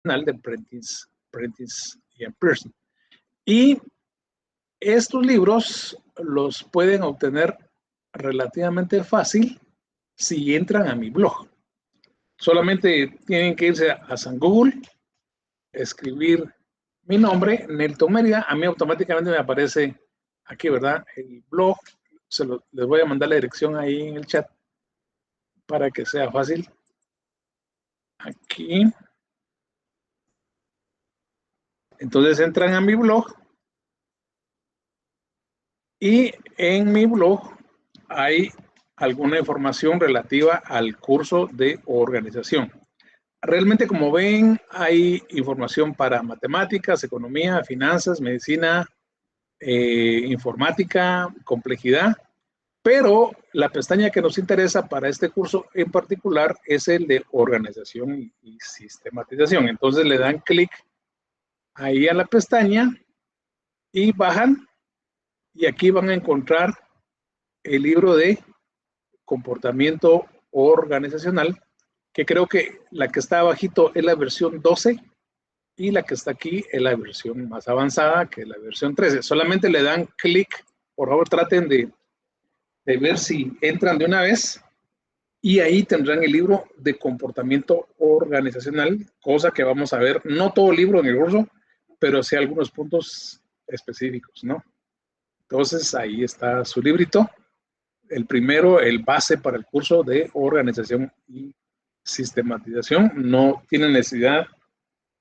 de Prentice y Pearson. Y estos libros los pueden obtener relativamente fácil si entran a mi blog. Solamente tienen que irse a San Google, escribir mi nombre, Nelton Mérida. A mí automáticamente me aparece aquí, ¿verdad? El blog. Les voy a mandar la dirección ahí en el chat para que sea fácil. Aquí. Entonces entran a mi blog y en mi blog hay alguna información relativa al curso de organización. Realmente, como ven, hay información para matemáticas, economía, finanzas, medicina, informática, complejidad, pero la pestaña que nos interesa para este curso en particular es el de organización y sistematización. Entonces le dan clic ahí a la pestaña y bajan, y aquí van a encontrar el libro de comportamiento organizacional, que creo que la que está abajito es la versión 12 y la que está aquí es la versión más avanzada, que es la versión 13. Solamente le dan clic, por favor traten de ver si entran de una vez, y ahí tendrán el libro de comportamiento organizacional, cosa que vamos a ver, no todo el libro en el curso, pero sí algunos puntos específicos, ¿no? Entonces ahí está su librito. El primero, el base para el curso de organización y sistematización. No tiene necesidad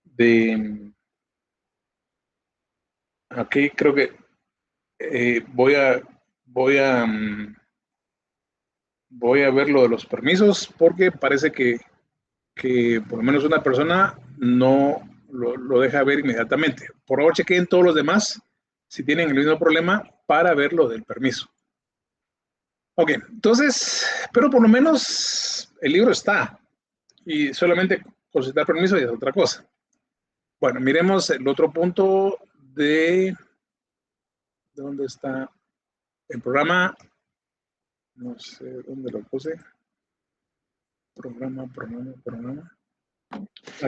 de... Aquí creo que voy a ver lo de los permisos, porque parece que por lo menos una persona no lo deja ver inmediatamente. Por favor, chequen todos los demás si tienen el mismo problema para ver lo del permiso. Ok, entonces, pero por lo menos el libro está, y solamente solicitar permiso ya es otra cosa. Bueno, miremos el otro punto de dónde está el programa. No sé dónde lo puse. Programa.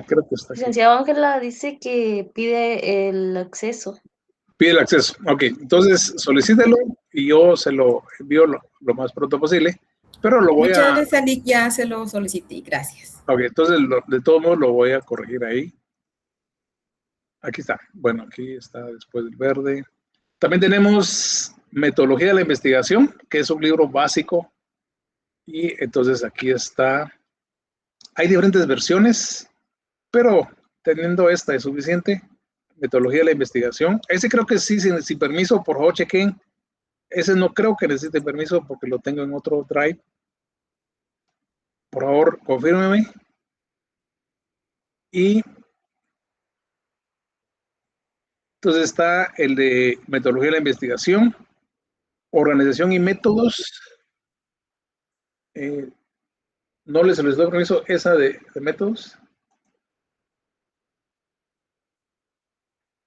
Creo que está aquí. Licenciado Ángela dice que pide el acceso. Pide el acceso. Ok, entonces solicítelo y yo se lo envío lo más pronto posible, pero lo voy Muchas gracias, Alic, ya se lo solicité, gracias. Ok, entonces de todos modos lo voy a corregir ahí. Aquí está. Bueno, aquí está después del verde. También tenemos Metodología de la Investigación, que es un libro básico, y entonces aquí está. Hay diferentes versiones, pero teniendo esta es suficiente. Metodología de la Investigación. Ese creo que sí, sin permiso, por favor, chequen. Ese no creo que necesite permiso porque lo tengo en otro drive. Por favor, confírmeme. Y entonces está el de Metodología de la Investigación, Organización y Métodos. No les doy permiso esa de métodos.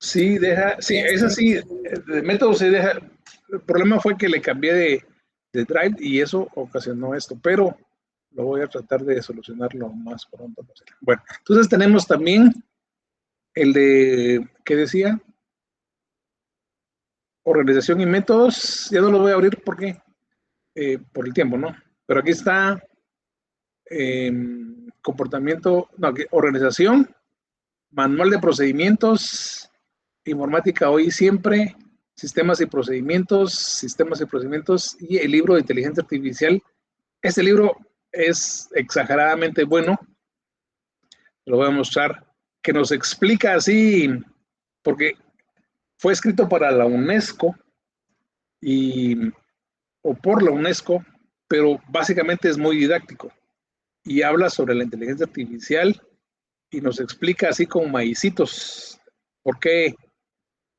Sí, esa sí, de métodos se deja. El problema fue que le cambié de drive y eso ocasionó esto, pero lo voy a tratar de solucionar lo más pronto posible. Bueno, entonces tenemos también el de, ¿qué decía? Organización y métodos. Ya no lo voy a abrir porque por el tiempo, ¿no? Pero aquí está comportamiento, no, organización, manual de procedimientos, informática hoy y siempre, sistemas y procedimientos, y el libro de inteligencia artificial. Este libro es exageradamente bueno. Lo voy a mostrar, que nos explica así, porque fue escrito para la UNESCO o por la UNESCO, pero básicamente es muy didáctico y habla sobre la inteligencia artificial y nos explica así con maicitos por qué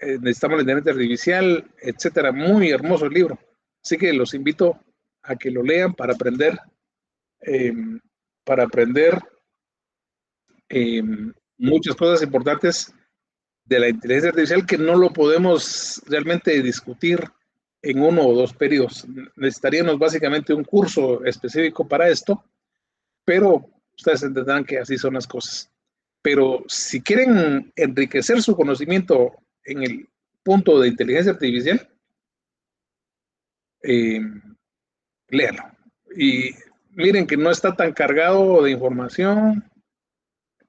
necesitamos la inteligencia artificial, etcétera. Muy hermoso el libro. Así que los invito a que lo lean para aprender muchas cosas importantes de la inteligencia artificial que no lo podemos realmente discutir en 1 o 2 periodos. Necesitaríamos básicamente un curso específico para esto, pero ustedes entenderán que así son las cosas. Pero si quieren enriquecer su conocimiento en el punto de inteligencia artificial, léanlo. Y miren que no está tan cargado de información,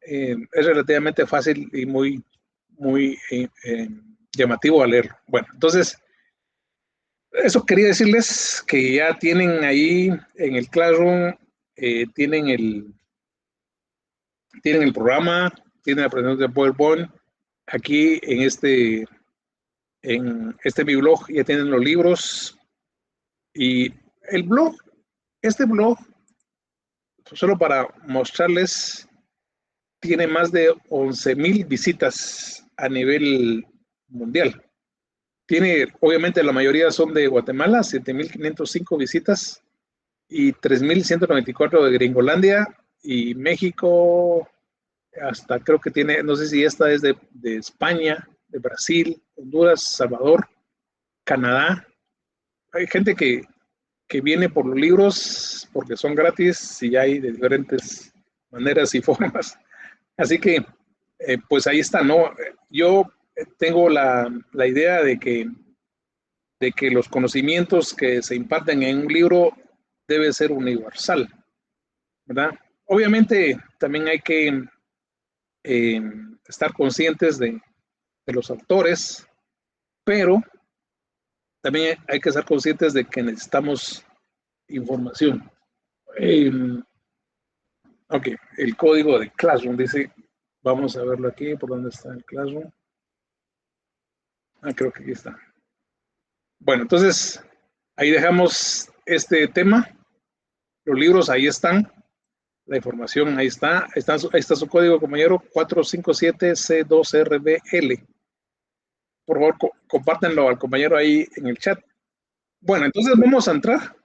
es relativamente fácil y muy llamativo a leerlo. Bueno, entonces, eso quería decirles que ya tienen ahí en el Classroom, tienen el programa, tienen la presentación de PowerPoint. Aquí en este mi blog ya tienen los libros. Y el blog, este blog, solo para mostrarles, tiene más de 11,000 visitas a nivel mundial. Tiene, obviamente, la mayoría son de Guatemala, 7,505 visitas y 3,194 de Gringolandia y México, hasta creo que tiene, no sé si esta es de España, de Brasil, Honduras, Salvador, Canadá. Hay gente que viene por los libros porque son gratis y hay de diferentes maneras y formas. Así que, pues ahí está, ¿no? Yo tengo la idea de que los conocimientos que se imparten en un libro debe ser universal, ¿verdad? Obviamente también hay que estar conscientes de los autores, pero también hay que estar conscientes de que necesitamos información. Ok, el código de Classroom dice, vamos a verlo aquí, ¿por dónde está el Classroom? Creo que aquí está. Bueno, entonces, ahí dejamos este tema. Los libros ahí están. La información ahí está. Ahí está su código, compañero, 457C2RBL. Por favor, compártenlo al compañero ahí en el chat. Bueno, entonces vamos a entrar.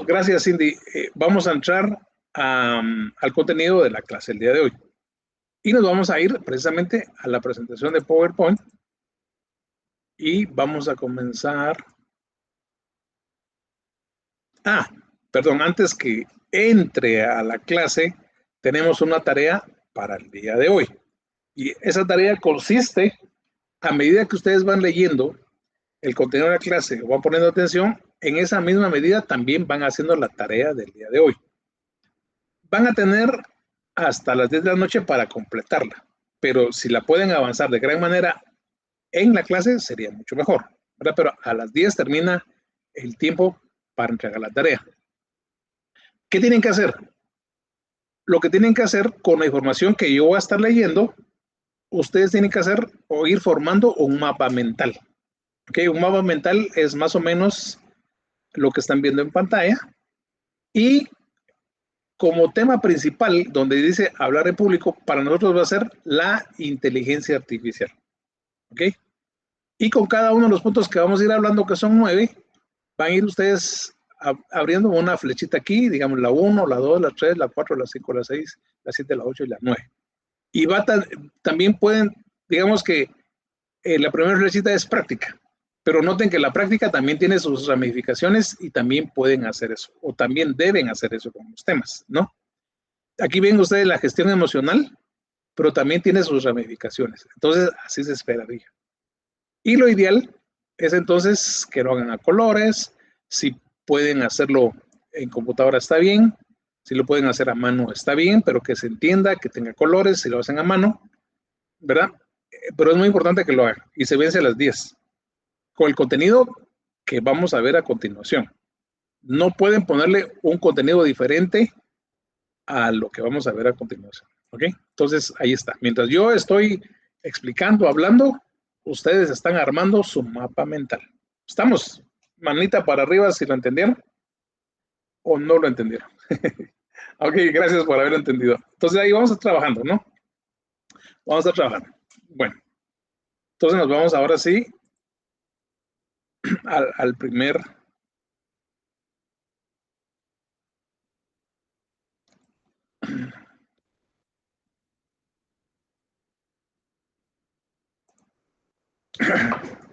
Gracias, Cindy. Vamos a entrar al contenido de la clase el día de hoy. Y nos vamos a ir precisamente a la presentación de PowerPoint. Y vamos a comenzar. Perdón, antes que entre a la clase, tenemos una tarea para el día de hoy. Y esa tarea consiste, a medida que ustedes van leyendo el contenido de la clase o van poniendo atención, en esa misma medida también van haciendo la tarea del día de hoy. Van a tener hasta las 10 de la noche para completarla, pero si la pueden avanzar de gran manera en la clase, sería mucho mejor, ¿verdad? Pero a las 10 termina el tiempo para entregar la tarea. ¿Qué tienen que hacer? Lo que tienen que hacer con la información que yo voy a estar leyendo, ustedes tienen que hacer o ir formando un mapa mental. ¿Ok? Un mapa mental es más o menos lo que están viendo en pantalla. Y como tema principal, donde dice hablar en público, para nosotros va a ser la inteligencia artificial. ¿Ok? Y con cada uno de los puntos que vamos a ir hablando, que son 9, van a ir ustedes abriendo una flechita aquí, digamos la 1, la 2, la 3, la 4, la 5, la 6, la 7, la 8 y la 9. Y también pueden, digamos que la primera flechita es práctica, pero noten que la práctica también tiene sus ramificaciones y también pueden hacer eso, o también deben hacer eso con los temas, ¿no? Aquí ven ustedes la gestión emocional, pero también tiene sus ramificaciones. Entonces, así se esperaría. Y lo ideal es entonces que lo hagan a colores. Si pueden hacerlo en computadora está bien, si lo pueden hacer a mano está bien, pero que se entienda, que tenga colores, si lo hacen a mano, ¿verdad? Pero es muy importante que lo hagan y se vence a las 10 con el contenido que vamos a ver a continuación. No pueden ponerle un contenido diferente a lo que vamos a ver a continuación, ¿ok? Entonces, ahí está. Mientras yo estoy explicando, hablando, ustedes están armando su mapa mental. ¿Estamos? Manita para arriba si lo entendieron o no lo entendieron. Ok, gracias por haber entendido. Entonces ahí vamos a estar trabajando, ¿no? Vamos a estar trabajando. Bueno, entonces nos vamos ahora sí al primer.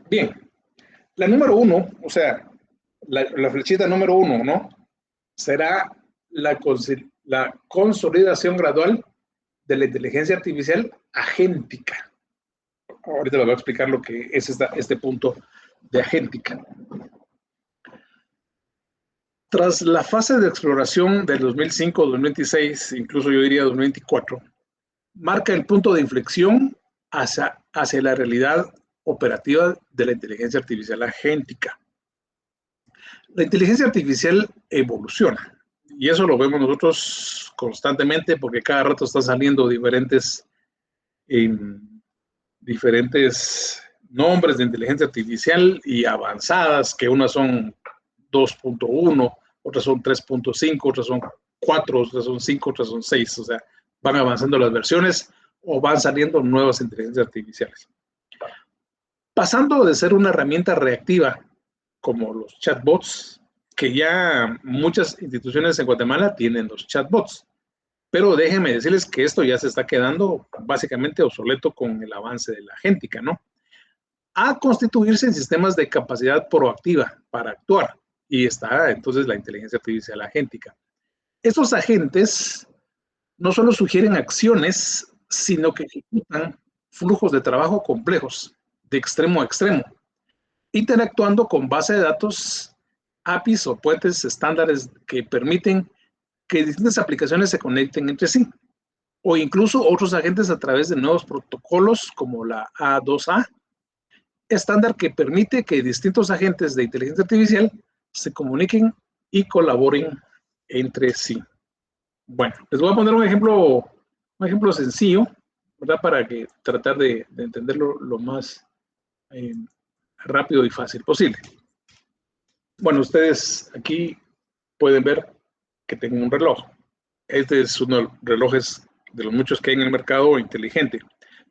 Bien, la número 1, o sea, la flechita número 1, ¿no? Será la consolidación gradual de la inteligencia artificial agéntica. Ahorita les voy a explicar lo que es este punto de agéntica. Tras la fase de exploración del 2005, 2026, incluso yo diría 2024, marca el punto de inflexión hacia la realidad operativa de la inteligencia artificial agéntica. La inteligencia artificial evoluciona, y eso lo vemos nosotros constantemente porque cada rato están saliendo diferentes nombres de inteligencia artificial y avanzadas, que unas son 2.1, otras son 3.5, otras son 4, otras son 5, otras son 6. O sea, van avanzando las versiones o van saliendo nuevas inteligencias artificiales. Pasando de ser una herramienta reactiva como los chatbots, que ya muchas instituciones en Guatemala tienen los chatbots. Pero déjenme decirles que esto ya se está quedando básicamente obsoleto con el avance de la agéntica, ¿no? A constituirse en sistemas de capacidad proactiva para actuar. Y está entonces la inteligencia artificial agéntica. Estos agentes no solo sugieren acciones, sino que ejecutan flujos de trabajo complejos, de extremo a extremo, interactuando con base de datos, APIs o puentes estándares que permiten que distintas aplicaciones se conecten entre sí, o incluso otros agentes a través de nuevos protocolos como la A2A, estándar que permite que distintos agentes de inteligencia artificial se comuniquen y colaboren entre sí. Bueno, les voy a poner un ejemplo sencillo, ¿verdad? Para que tratar de entenderlo lo más rápido y fácil posible. Bueno, ustedes aquí pueden ver que tengo un reloj. Este es uno de los relojes de los muchos que hay en el mercado inteligente.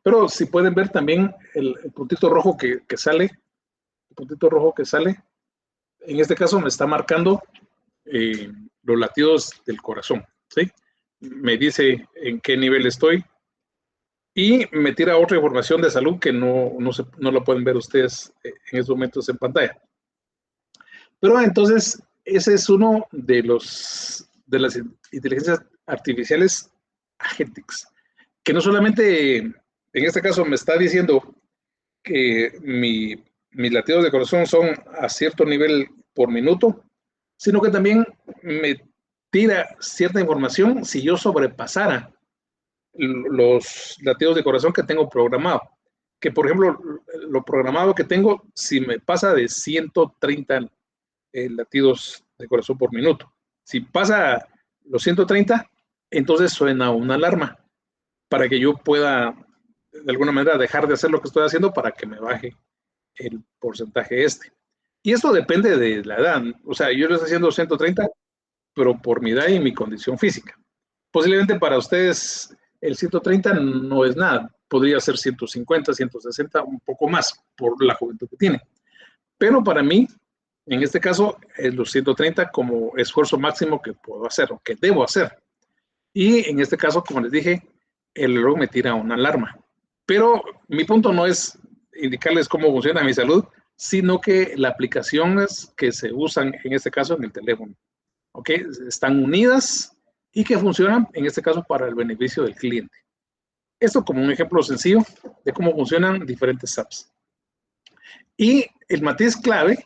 Pero si pueden ver también el puntito rojo que sale, el puntito rojo que sale, en este caso me está marcando los latidos del corazón, ¿sí? Me dice en qué nivel estoy y me tira otra información de salud que no lo pueden ver ustedes en estos momentos en pantalla. Pero entonces, ese es uno de las inteligencias artificiales agénticas, que no solamente, en este caso, me está diciendo que mis latidos de corazón son a cierto nivel por minuto, sino que también me tira cierta información si yo sobrepasara los latidos de corazón que tengo programado. Que, por ejemplo, lo programado que tengo, si me pasa de 130 latidos de corazón por minuto. Si pasa los 130, entonces suena una alarma para que yo pueda, de alguna manera, dejar de hacer lo que estoy haciendo para que me baje el porcentaje este. Y esto depende de la edad. O sea, yo lo estoy haciendo 130, pero por mi edad y mi condición física. Posiblemente para ustedes el 130 no es nada. Podría ser 150, 160, un poco más por la juventud que tiene. Pero para mí, en este caso, es los 130 como esfuerzo máximo que puedo hacer o que debo hacer. Y en este caso, como les dije, el reloj me tira una alarma. Pero mi punto no es indicarles cómo funciona mi salud, sino que las aplicaciones que se usan, en este caso, en el teléfono, ¿ok? Están unidas y que funcionan, en este caso, para el beneficio del cliente. Esto como un ejemplo sencillo de cómo funcionan diferentes apps. Y el matiz clave,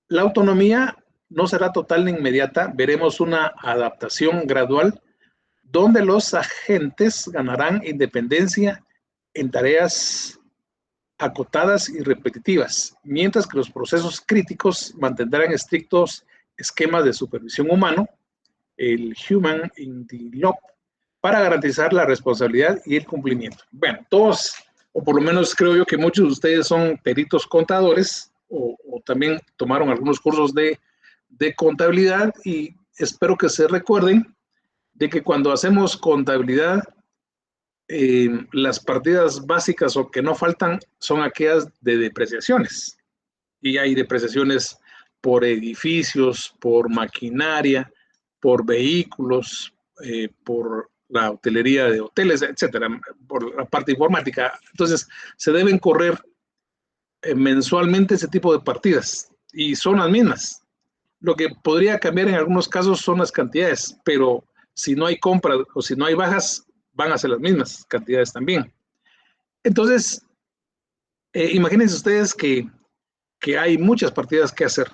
la autonomía no será total ni inmediata, veremos una adaptación gradual donde los agentes ganarán independencia en tareas acotadas y repetitivas, mientras que los procesos críticos mantendrán estrictos esquemas de supervisión humano, el Human in the Loop, para garantizar la responsabilidad y el cumplimiento. Bueno, todos, o por lo menos creo yo que muchos de ustedes son peritos contadores o también tomaron algunos cursos de contabilidad y espero que se recuerden de que cuando hacemos contabilidad, las partidas básicas o que no faltan son aquellas de depreciaciones. Y hay depreciaciones por edificios, por maquinaria, por vehículos, por la hotelería de hoteles, etcétera, por la parte informática. Entonces, se deben correr mensualmente ese tipo de partidas y son las mismas. Lo que podría cambiar en algunos casos son las cantidades, pero si no hay compras o si no hay bajas, van a ser las mismas cantidades también. Entonces, imagínense ustedes que hay muchas partidas que hacer,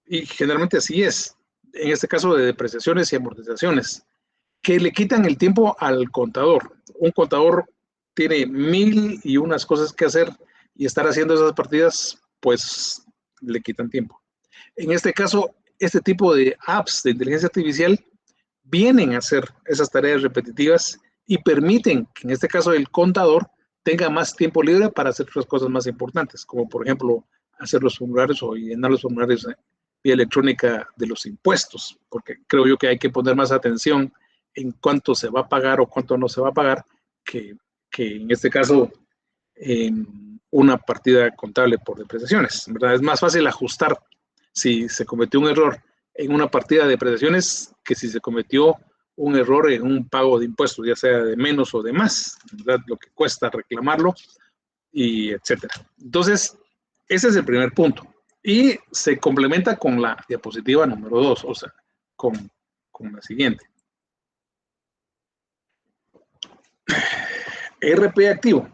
y generalmente así es, en este caso de depreciaciones y amortizaciones, que le quitan el tiempo al contador. Un contador tiene 1001 cosas que hacer y estar haciendo esas partidas, pues le quitan tiempo. En este caso, este tipo de apps de inteligencia artificial vienen a hacer esas tareas repetitivas y permiten que en este caso el contador tenga más tiempo libre para hacer otras cosas más importantes, como por ejemplo hacer los formularios o llenar los formularios vía electrónica de los impuestos, porque creo yo que hay que poner más atención en cuánto se va a pagar o cuánto no se va a pagar, que en este caso en una partida contable por depreciaciones, ¿verdad? Es más fácil ajustar si se cometió un error en una partida de depreciaciones que si se cometió un error en un pago de impuestos, ya sea de menos o de más, ¿verdad? Lo que cuesta reclamarlo, y etcétera. Entonces, ese es el primer punto. Y se complementa con la diapositiva número 2, o sea, con la siguiente. ERP activo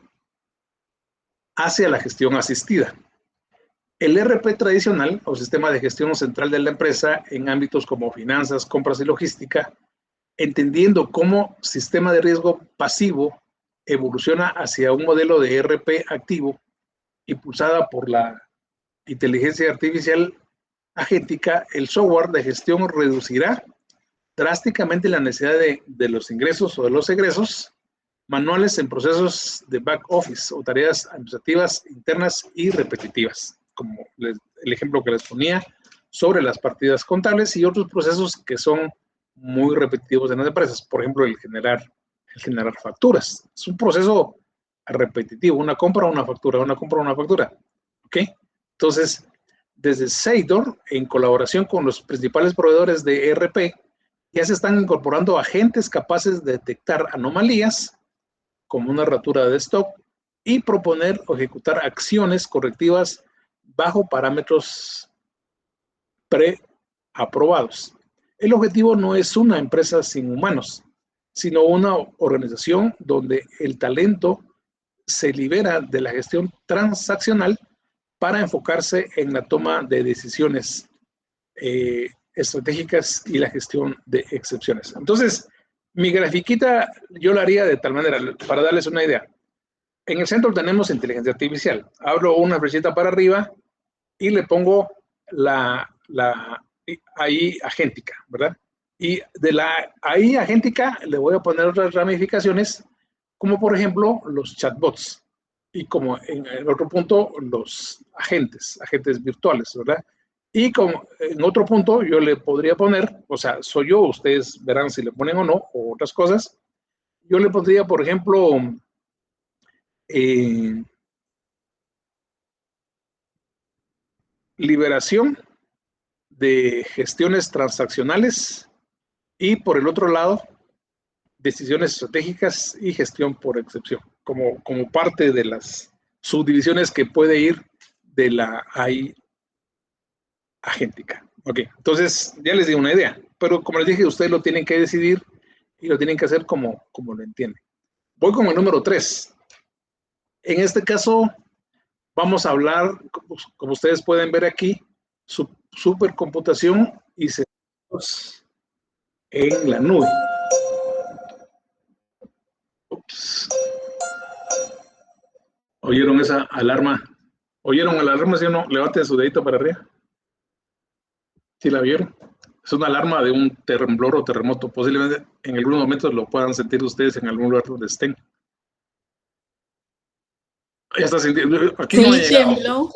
hacia la gestión asistida. El ERP tradicional, o sistema de gestión central de la empresa, en ámbitos como finanzas, compras y logística, entendiendo cómo sistema de riesgo pasivo evoluciona hacia un modelo de ERP activo, impulsada por la inteligencia artificial agéntica, el software de gestión reducirá drásticamente la necesidad de los ingresos o de los egresos manuales en procesos de back office o tareas administrativas internas y repetitivas, como el ejemplo que les ponía sobre las partidas contables y otros procesos que son muy repetitivos en las empresas. Por ejemplo, el generar facturas. Es un proceso repetitivo, una compra, una factura, una compra, una factura. ¿Ok? Entonces, desde Seidor, en colaboración con los principales proveedores de ERP, ya se están incorporando agentes capaces de detectar anomalías como una rotura de stock y proponer o ejecutar acciones correctivas bajo parámetros preaprobados. El objetivo no es una empresa sin humanos, sino una organización donde el talento se libera de la gestión transaccional para enfocarse en la toma de decisiones estratégicas y la gestión de excepciones. Entonces, mi grafiquita yo la haría de tal manera, para darles una idea. En el centro tenemos inteligencia artificial. Abro una flechita para arriba y le pongo ahí agéntica, ¿verdad? Y de la ahí agéntica le voy a poner otras ramificaciones, como por ejemplo los chatbots. Y como en el otro punto, los agentes virtuales, ¿verdad? Y como en otro punto yo le podría poner, o sea, soy yo, ustedes verán si le ponen o no, o otras cosas. Yo le pondría, por ejemplo, liberación de gestiones transaccionales y por el otro lado, decisiones estratégicas y gestión por excepción, como parte de las subdivisiones que puede ir de la AI agéntica. Ok, entonces ya les di una idea, pero como les dije, ustedes lo tienen que decidir y lo tienen que hacer como lo entienden. Voy con el número 3. En este caso, vamos a hablar, como ustedes pueden ver aquí, supercomputación y servicios en la nube. Ups. ¿Oyeron esa alarma? ¿Oyeron la alarma, sí o no? Levanten su dedito para arriba. ¿Sí la vieron? Es una alarma de un temblor o terremoto. Posiblemente en algunos momentos lo puedan sentir ustedes en algún lugar donde estén. Ya está sintiendo. Aquí no ha llegado. Tembló.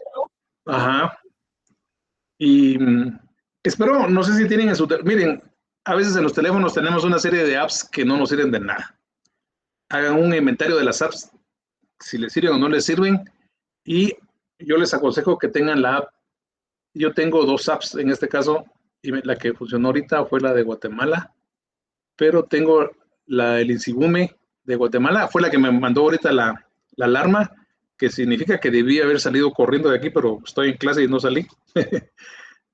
Ajá. Y espero, no sé si tienen en su... Miren, a veces en los teléfonos tenemos una serie de apps que no nos sirven de nada. Hagan un inventario de las apps, si les sirven o no les sirven. Y yo les aconsejo que tengan la app. Yo tengo 2 apps en este caso, y la que funcionó ahorita fue la de Guatemala, pero tengo la del Insibume de Guatemala, fue la que me mandó ahorita la alarma, que significa que debí haber salido corriendo de aquí, pero estoy en clase y no salí.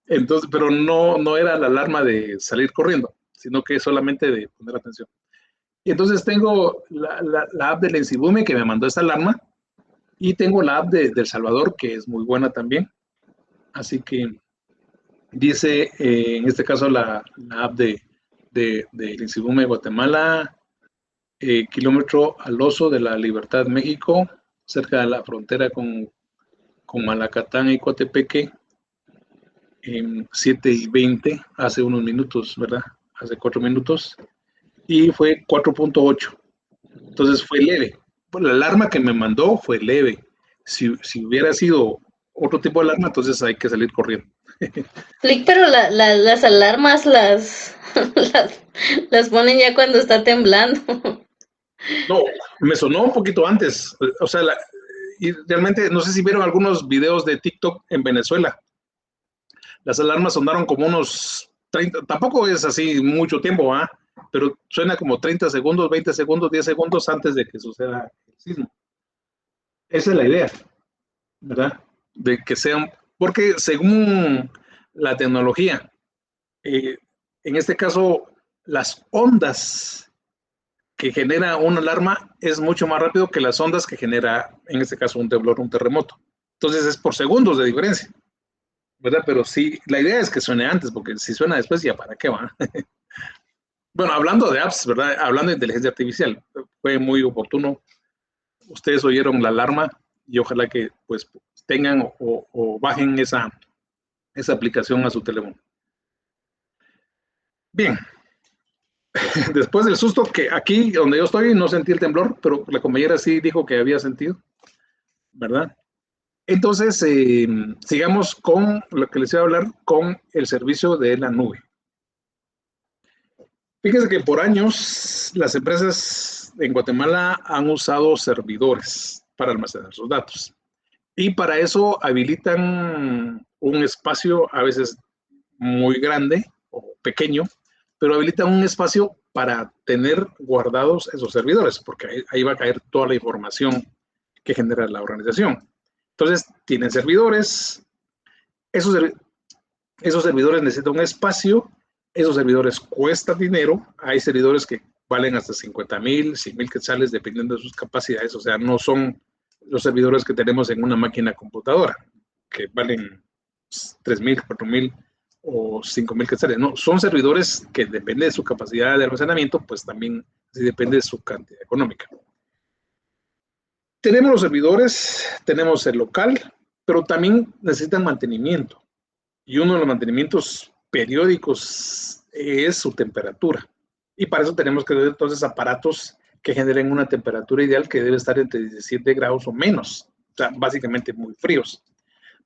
Entonces, pero no era la alarma de salir corriendo, sino que solamente de poner atención. Y entonces tengo la app del Ensibume que me mandó esta alarma y tengo la app de El Salvador que es muy buena también. Así que dice, en este caso, la app del Ensibume de Guatemala, kilómetro al Oso de la Libertad, México, cerca de la frontera con Malacatán y Coatepeque, en 7:20, hace unos minutos, ¿verdad? Hace 4 minutos, y fue 4.8. Entonces fue leve. Pues la alarma que me mandó fue leve. Si hubiera sido otro tipo de alarma, entonces hay que salir corriendo. Clic, pero las alarmas las ponen ya cuando está temblando. No, me sonó un poquito antes. O sea, y realmente no sé si vieron algunos videos de TikTok en Venezuela. Las alarmas sonaron como unos 30, tampoco es así mucho tiempo, ¿ah? Pero suena como 30 segundos, 20 segundos, 10 segundos antes de que suceda el sismo. Esa es la idea, ¿verdad? De que sean, porque según la tecnología, en este caso, las ondas que genera una alarma es mucho más rápido que las ondas que genera, en este caso, un temblor, un terremoto. Entonces es por segundos de diferencia, ¿verdad? Pero sí, la idea es que suene antes, porque si suena después, ¿ya para qué va? Bueno, hablando de apps, ¿verdad? Hablando de inteligencia artificial, fue muy oportuno. Ustedes oyeron la alarma y ojalá que pues tengan o bajen esa aplicación a su teléfono. Bien, después del susto, que aquí donde yo estoy no sentí el temblor, pero la compañera sí dijo que había sentido, ¿verdad? Entonces, sigamos con lo que les iba a hablar, con el servicio de la nube. Fíjense que por años las empresas en Guatemala han usado servidores para almacenar sus datos. Y para eso habilitan un espacio a veces muy grande o pequeño, pero habilitan un espacio para tener guardados esos servidores, porque ahí va a caer toda la información que genera la organización. Entonces, tienen servidores, esos servidores necesitan un espacio, esos servidores cuestan dinero, hay servidores que valen hasta 50,000, 100,000 quetzales, dependiendo de sus capacidades, o sea, no son los servidores que tenemos en una máquina computadora, que valen 3,000, 4,000 o 5,000 quetzales, no, son servidores que depende de su capacidad de almacenamiento, pues también sí depende de su cantidad económica. Tenemos los servidores, tenemos el local, pero también necesitan mantenimiento. Y uno de los mantenimientos periódicos es su temperatura. Y para eso tenemos que ver entonces aparatos que generen una temperatura ideal que debe estar entre 17 grados o menos. O sea, básicamente muy fríos.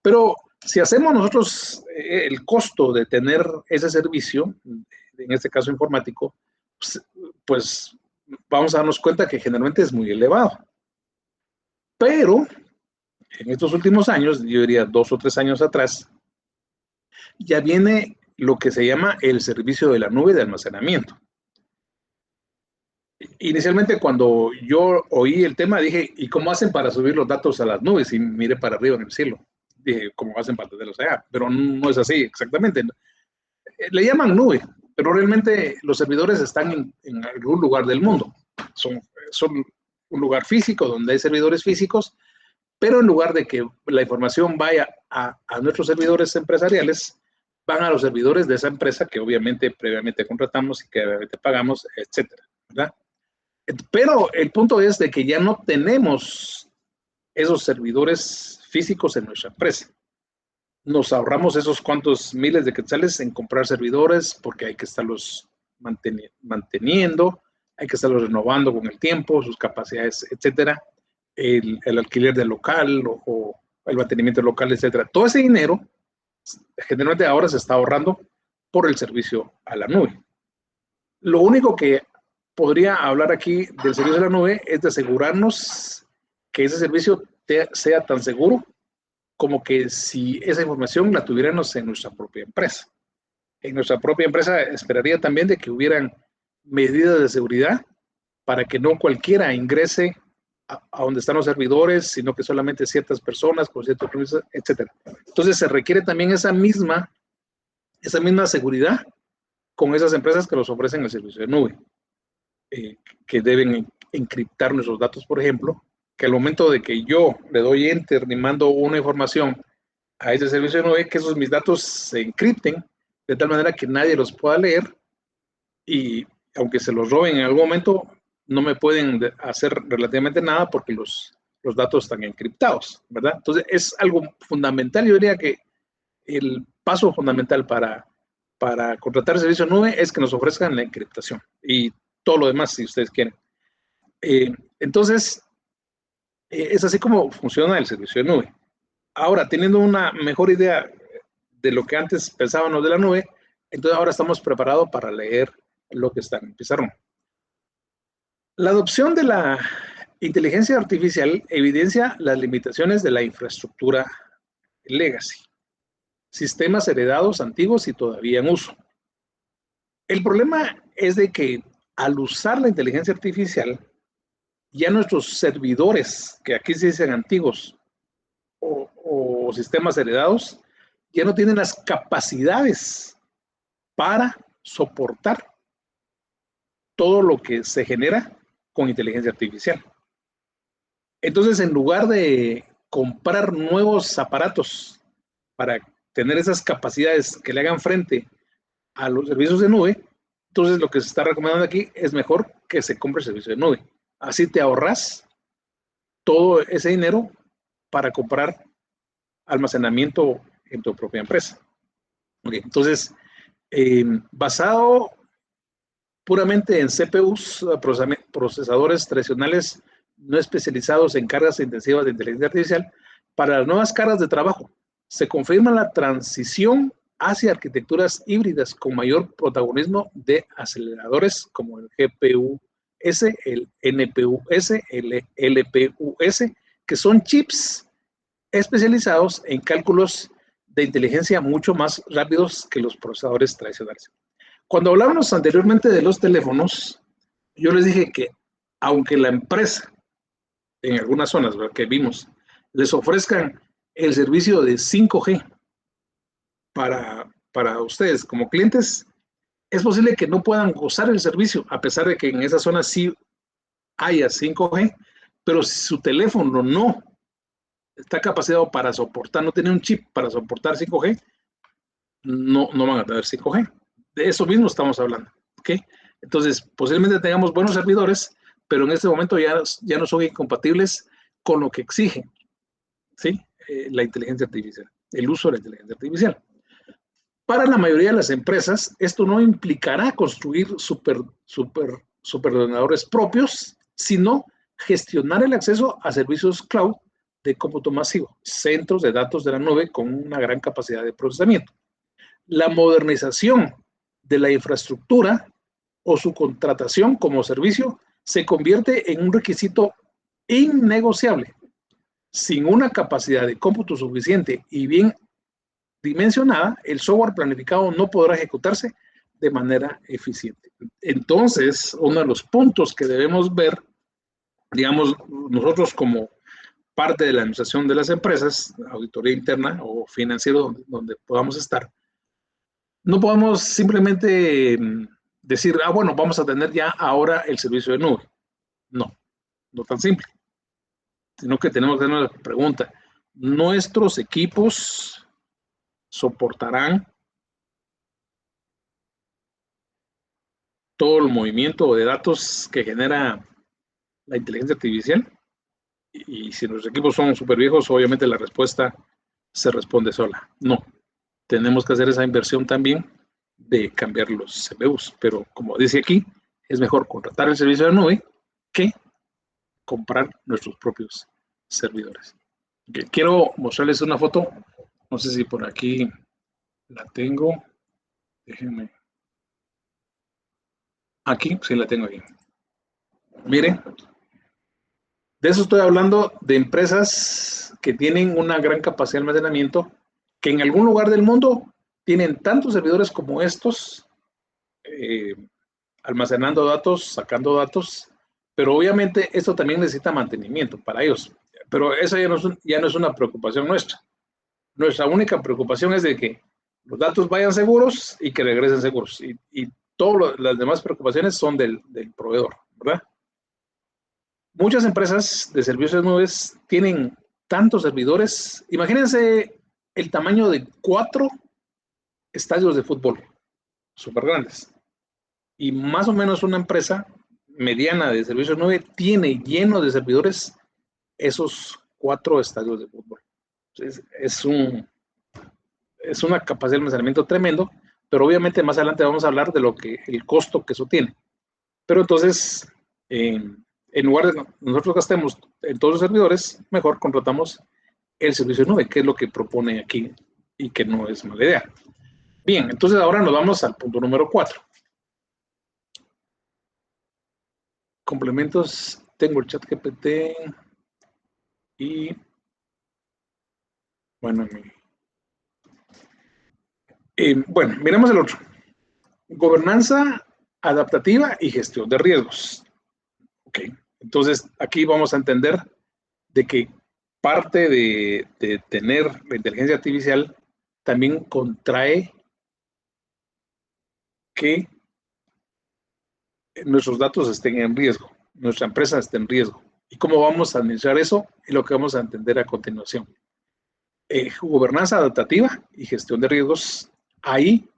Pero si hacemos nosotros el costo de tener ese servicio, en este caso informático, pues vamos a darnos cuenta que generalmente es muy elevado. Pero en estos últimos años, yo diría 2 o 3 años atrás, ya viene lo que se llama el servicio de la nube de almacenamiento. Inicialmente, cuando yo oí el tema, dije, ¿y cómo hacen para subir los datos a las nubes? Y miré para arriba en el cielo. Dije, ¿cómo hacen para tenerlos allá? Pero no es así exactamente. Le llaman nube, pero realmente los servidores están en algún lugar del mundo. Son un lugar físico donde hay servidores físicos, pero en lugar de que la información vaya a nuestros servidores empresariales, van a los servidores de esa empresa que obviamente previamente contratamos y que obviamente pagamos, etcétera, ¿verdad? Pero el punto es de que ya no tenemos esos servidores físicos en nuestra empresa. Nos ahorramos esos cuantos miles de quetzales en comprar servidores porque hay que estarlos manteniendo, hay que estarlos renovando con el tiempo, sus capacidades, etcétera. El alquiler del local o el mantenimiento local, etcétera. Todo ese dinero generalmente ahora se está ahorrando por el servicio a la nube. Lo único que podría hablar aquí del servicio a la nube es de asegurarnos que ese servicio sea tan seguro como que si esa información la tuviéramos en nuestra propia empresa. En nuestra propia empresa esperaría también de que hubieran medidas de seguridad para que no cualquiera ingrese a donde están los servidores, sino que solamente ciertas personas con ciertos permisos, etcétera. Entonces se requiere también esa misma seguridad con esas empresas que nos ofrecen el servicio de nube. que deben encriptar nuestros datos, por ejemplo, que al momento de que yo le doy enter y mando una información a ese servicio de nube, que esos mis datos se encripten de tal manera que nadie los pueda leer y aunque se los roben en algún momento, no me pueden hacer relativamente nada porque los datos están encriptados, ¿verdad? Entonces es algo fundamental, yo diría que el paso fundamental para contratar el servicio de nube es que nos ofrezcan la encriptación y todo lo demás si ustedes quieren. Entonces, es así como funciona el servicio de nube. Ahora, teniendo una mejor idea de lo que antes pensábamos de la nube, entonces ahora estamos preparados para leer lo que está en el pizarrón. La adopción de la inteligencia artificial evidencia las limitaciones de la infraestructura legacy, sistemas heredados antiguos y todavía en uso. El problema es de que al usar la inteligencia artificial, ya nuestros servidores, que aquí se dicen antiguos o sistemas heredados, ya no tienen las capacidades para soportar todo lo que se genera con inteligencia artificial. Entonces, en lugar de comprar nuevos aparatos para tener esas capacidades que le hagan frente a los servicios de nube, entonces lo que se está recomendando aquí es mejor que se compre el servicio de nube. Así te ahorras todo ese dinero para comprar almacenamiento en tu propia empresa. Okay, entonces, basado puramente en CPUs, procesadores tradicionales no especializados en cargas intensivas de inteligencia artificial, para las nuevas cargas de trabajo, se confirma la transición hacia arquitecturas híbridas con mayor protagonismo de aceleradores como el GPU-S, el NPU-S, el LPU-S, que son chips especializados en cálculos de inteligencia mucho más rápidos que los procesadores tradicionales. Cuando hablábamos anteriormente de los teléfonos, yo les dije que aunque la empresa, en algunas zonas, ¿verdad?, que vimos, les ofrezcan el servicio de 5G para ustedes como clientes, es posible que no puedan gozar el servicio, a pesar de que en esa zona sí haya 5G, pero si su teléfono no está capacitado para soportar, no tiene un chip para soportar 5G, no van a tener 5G. De eso mismo estamos hablando, ¿ok? Entonces, posiblemente tengamos buenos servidores, pero en este momento ya no son incompatibles con lo que exige, ¿sí? La inteligencia artificial, el uso de la inteligencia artificial. Para la mayoría de las empresas, esto no implicará construir superordenadores propios, sino gestionar el acceso a servicios cloud de cómputo masivo, centros de datos de la nube con una gran capacidad de procesamiento. La modernización de la infraestructura o su contratación como servicio se convierte en un requisito innegociable. Sin una capacidad de cómputo suficiente y bien dimensionada, el software planificado no podrá ejecutarse de manera eficiente. Entonces, uno de los puntos que debemos ver, digamos, nosotros como parte de la administración de las empresas, auditoría interna o financiero donde podamos estar, no podemos simplemente decir, bueno, vamos a tener ya ahora el servicio de nube. No tan simple. Sino que tenemos que hacer una pregunta. ¿Nuestros equipos soportarán todo el movimiento de datos que genera la inteligencia artificial? Y si los equipos son súper viejos, obviamente la respuesta se responde sola. No. Tenemos que hacer esa inversión también de cambiar los CPUs. Pero como dice aquí, es mejor contratar el servicio de nube que comprar nuestros propios servidores. Okay. Quiero mostrarles una foto. No sé si por aquí la tengo. Déjenme. Aquí, sí la tengo aquí. Miren. De eso estoy hablando, de empresas que tienen una gran capacidad de almacenamiento, que en algún lugar del mundo tienen tantos servidores como estos, almacenando datos, sacando datos, pero obviamente esto también necesita mantenimiento para ellos. Pero eso ya no es una preocupación nuestra. Nuestra única preocupación es de que los datos vayan seguros y que regresen seguros. Y todas las demás preocupaciones son del proveedor, ¿verdad? Muchas empresas de servicios de nubes tienen tantos servidores. Imagínense el tamaño de 4 estadios de fútbol, súper grandes. Y más o menos una empresa mediana de servicios de nube tiene lleno de servidores esos 4 estadios de fútbol. Entonces, es una capacidad de almacenamiento tremendo, pero obviamente más adelante vamos a hablar de el costo que eso tiene. Pero entonces, en lugar de nosotros gastemos en todos los servidores, mejor contratamos el servicio de nube, que es lo que propone aquí y que no es mala idea. Bien, entonces ahora nos vamos al punto número 4. Complementos, tengo el ChatGPT y bueno, bueno, miremos el otro. Gobernanza adaptativa y gestión de riesgos. Ok, entonces aquí vamos a entender de que parte de tener la inteligencia artificial también contrae que nuestros datos estén en riesgo, nuestra empresa esté en riesgo. ¿Y cómo vamos a administrar eso? Es lo que vamos a entender a continuación. Gobernanza adaptativa y gestión de riesgos, ahí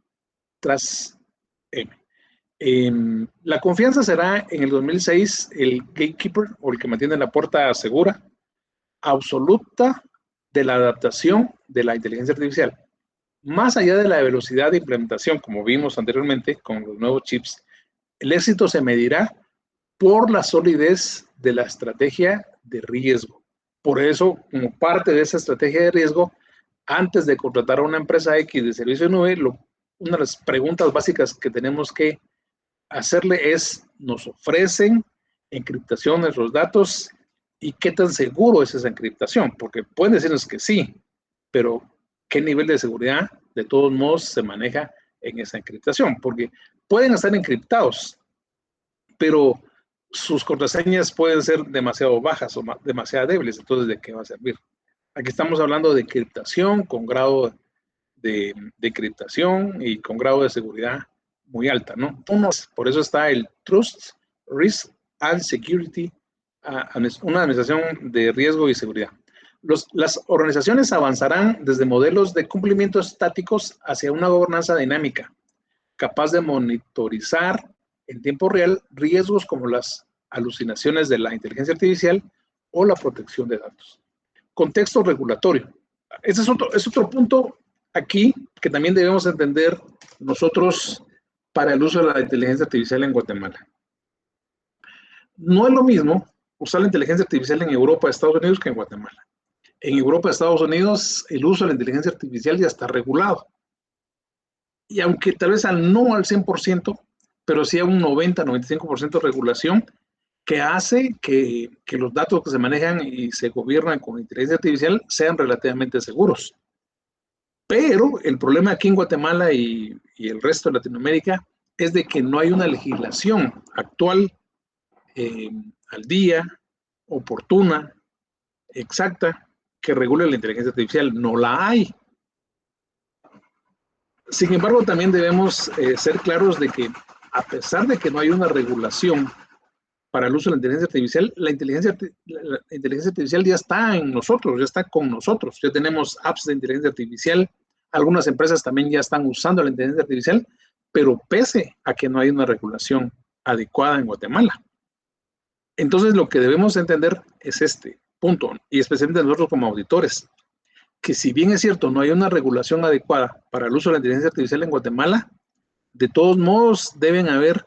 tras M. La confianza será en el 2006 el gatekeeper o el que mantiene la puerta segura absoluta de la adaptación de la inteligencia artificial. Más allá de la velocidad de implementación, como vimos anteriormente con los nuevos chips, el éxito se medirá por la solidez de la estrategia de riesgo. Por eso, como parte de esa estrategia de riesgo, antes de contratar a una empresa X de servicio de nube, una de las preguntas básicas que tenemos que hacerle es, ¿nos ofrecen encriptación de nuestros datos? ¿Y qué tan seguro es esa encriptación? Porque pueden decirnos que sí, pero ¿qué nivel de seguridad de todos modos se maneja en esa encriptación? Porque pueden estar encriptados, pero sus contraseñas pueden ser demasiado bajas o demasiado débiles, entonces ¿de qué va a servir? Aquí estamos hablando de encriptación con grado de encriptación y con grado de seguridad muy alta, ¿no? Por eso está el Trust, Risk and Security, una administración de riesgo y seguridad. Las organizaciones avanzarán desde modelos de cumplimiento estáticos hacia una gobernanza dinámica, capaz de monitorizar en tiempo real riesgos como las alucinaciones de la inteligencia artificial o la protección de datos. Contexto regulatorio. Ese es otro punto aquí que también debemos entender nosotros para el uso de la inteligencia artificial en Guatemala. No es lo mismo usar la inteligencia artificial en Europa, Estados Unidos, que en Guatemala. En Europa, Estados Unidos, el uso de la inteligencia artificial ya está regulado. Y aunque tal vez no al 100%, pero sí a un 90-95% de regulación que hace que los datos que se manejan y se gobiernan con inteligencia artificial sean relativamente seguros. Pero el problema aquí en Guatemala y el resto de Latinoamérica es de que no hay una legislación actual, al día, oportuna, exacta, que regule la inteligencia artificial. No la hay. Sin embargo, también debemos ser claros de que a pesar de que no hay una regulación para el uso de la inteligencia artificial ya está en nosotros, ya está con nosotros. Ya tenemos apps de inteligencia artificial. Algunas empresas también ya están usando la inteligencia artificial, pero pese a que no hay una regulación adecuada en Guatemala. Entonces, lo que debemos entender es este punto, y especialmente nosotros como auditores, que si bien es cierto, no hay una regulación adecuada para el uso de la inteligencia artificial en Guatemala, de todos modos deben haber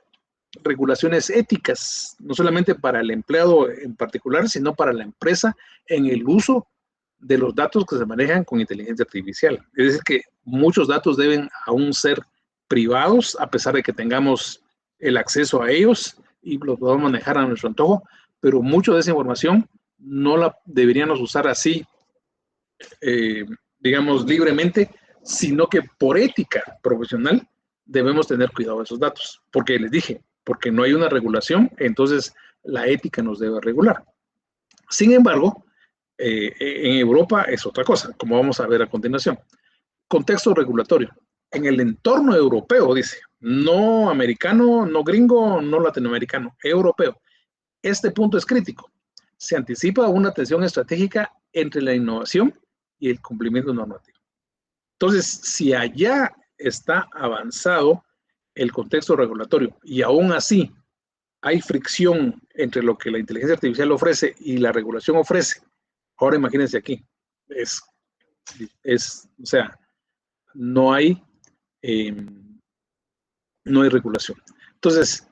regulaciones éticas, no solamente para el empleado en particular, sino para la empresa en el uso de los datos que se manejan con inteligencia artificial. Es decir, que muchos datos deben aún ser privados, a pesar de que tengamos el acceso a ellos y los podamos manejar a nuestro antojo, pero mucho de esa información no la deberíamos usar así, digamos, libremente, sino que por ética profesional debemos tener cuidado de esos datos, porque les dije, porque no hay una regulación, entonces la ética nos debe regular. Sin embargo, en Europa es otra cosa, como vamos a ver a continuación. Contexto regulatorio. en el entorno europeo, dice, no americano, no gringo, no latinoamericano, europeo. Este punto es crítico. Se anticipa una tensión estratégica entre la innovación y el cumplimiento normativo. Entonces, si allá está avanzado el contexto regulatorio y aún así hay fricción entre lo que la inteligencia artificial ofrece y la regulación ofrece, ahora imagínense aquí, o sea, no hay regulación. Entonces,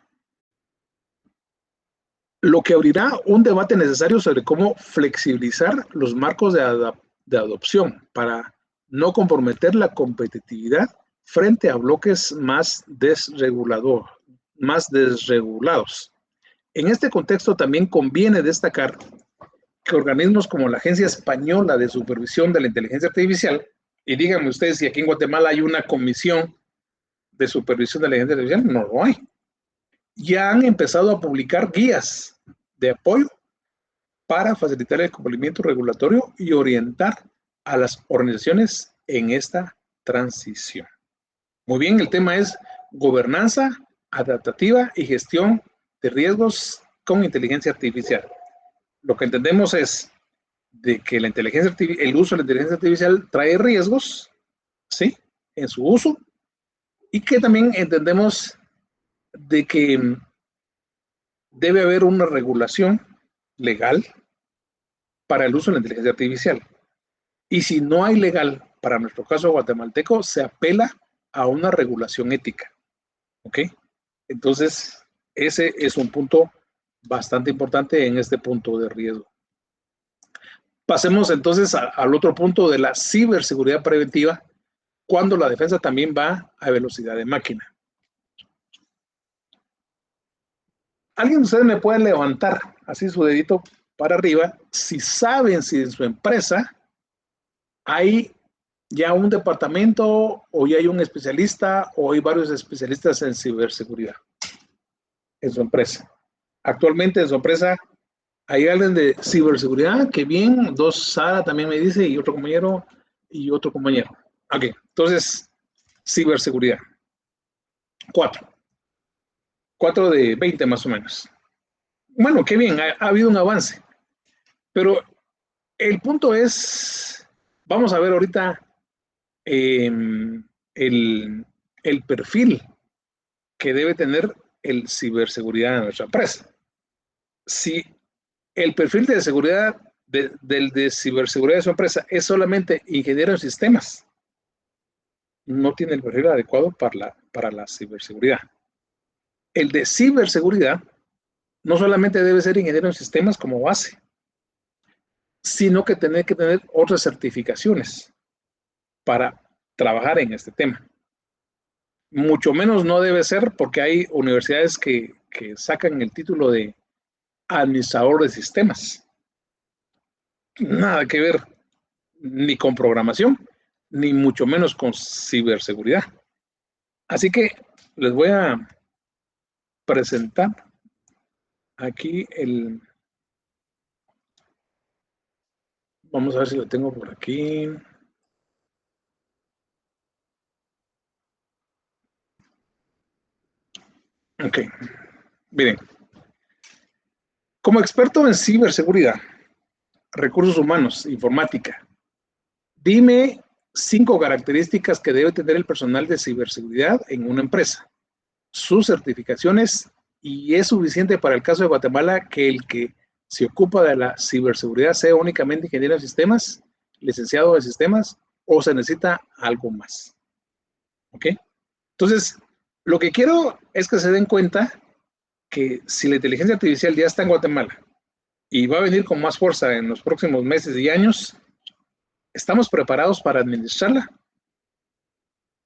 lo que abrirá un debate necesario sobre cómo flexibilizar los marcos de adopción para no comprometer la competitividad frente a bloques más desregulados. En este contexto también conviene destacar que organismos como la Agencia Española de Supervisión de la Inteligencia Artificial, y díganme ustedes si aquí en Guatemala hay una comisión de supervisión de la inteligencia artificial, no lo hay. Ya han empezado a publicar guías de apoyo para facilitar el cumplimiento regulatorio y orientar a las organizaciones en esta transición. Muy bien, el tema es gobernanza adaptativa y gestión de riesgos con inteligencia artificial. Lo que entendemos es de que el uso de la inteligencia artificial trae riesgos, ¿sí?, en su uso, y que también entendemos de que debe haber una regulación legal para el uso de la inteligencia artificial. Y si no hay legal, para nuestro caso guatemalteco, se apela a una regulación ética. ¿Ok? Entonces, ese es un punto bastante importante en este punto de riesgo. Pasemos entonces al otro punto de la ciberseguridad preventiva, cuando la defensa también va a velocidad de máquina. ¿Alguien de ustedes me puede levantar así su dedito para arriba si saben si en su empresa hay ya un departamento o ya hay un especialista o hay varios especialistas en ciberseguridad en su empresa? Actualmente en su empresa hay alguien de ciberseguridad, que bien, Sara también me dice, y otro compañero y otro compañero. Ok, entonces, ciberseguridad. 4 de 20 más o menos. Bueno, qué bien, ha habido un avance. Pero el punto es, vamos a ver ahorita el perfil que debe tener el ciberseguridad en nuestra empresa. Si el perfil de seguridad de ciberseguridad de su empresa es solamente ingeniero en sistemas, no tiene el perfil adecuado para la ciberseguridad. El de ciberseguridad no solamente debe ser ingeniero en sistemas como base, sino que tiene que tener otras certificaciones para trabajar en este tema. Mucho menos no debe ser, porque hay universidades que sacan el título de administrador de sistemas. Nada que ver ni con programación, ni mucho menos con ciberseguridad. Así que les voy a presentar aquí vamos a ver si lo tengo por aquí. Ok, miren. Como experto en ciberseguridad, recursos humanos, informática, dime 5 características que debe tener el personal de ciberseguridad en una empresa. Sus certificaciones, y es suficiente para el caso de Guatemala que el que se ocupa de la ciberseguridad sea únicamente ingeniero en sistemas, licenciado en sistemas, o se necesita algo más. ¿Ok? Entonces, lo que quiero es que se den cuenta que si la inteligencia artificial ya está en Guatemala y va a venir con más fuerza en los próximos meses y años, ¿estamos preparados para administrarla?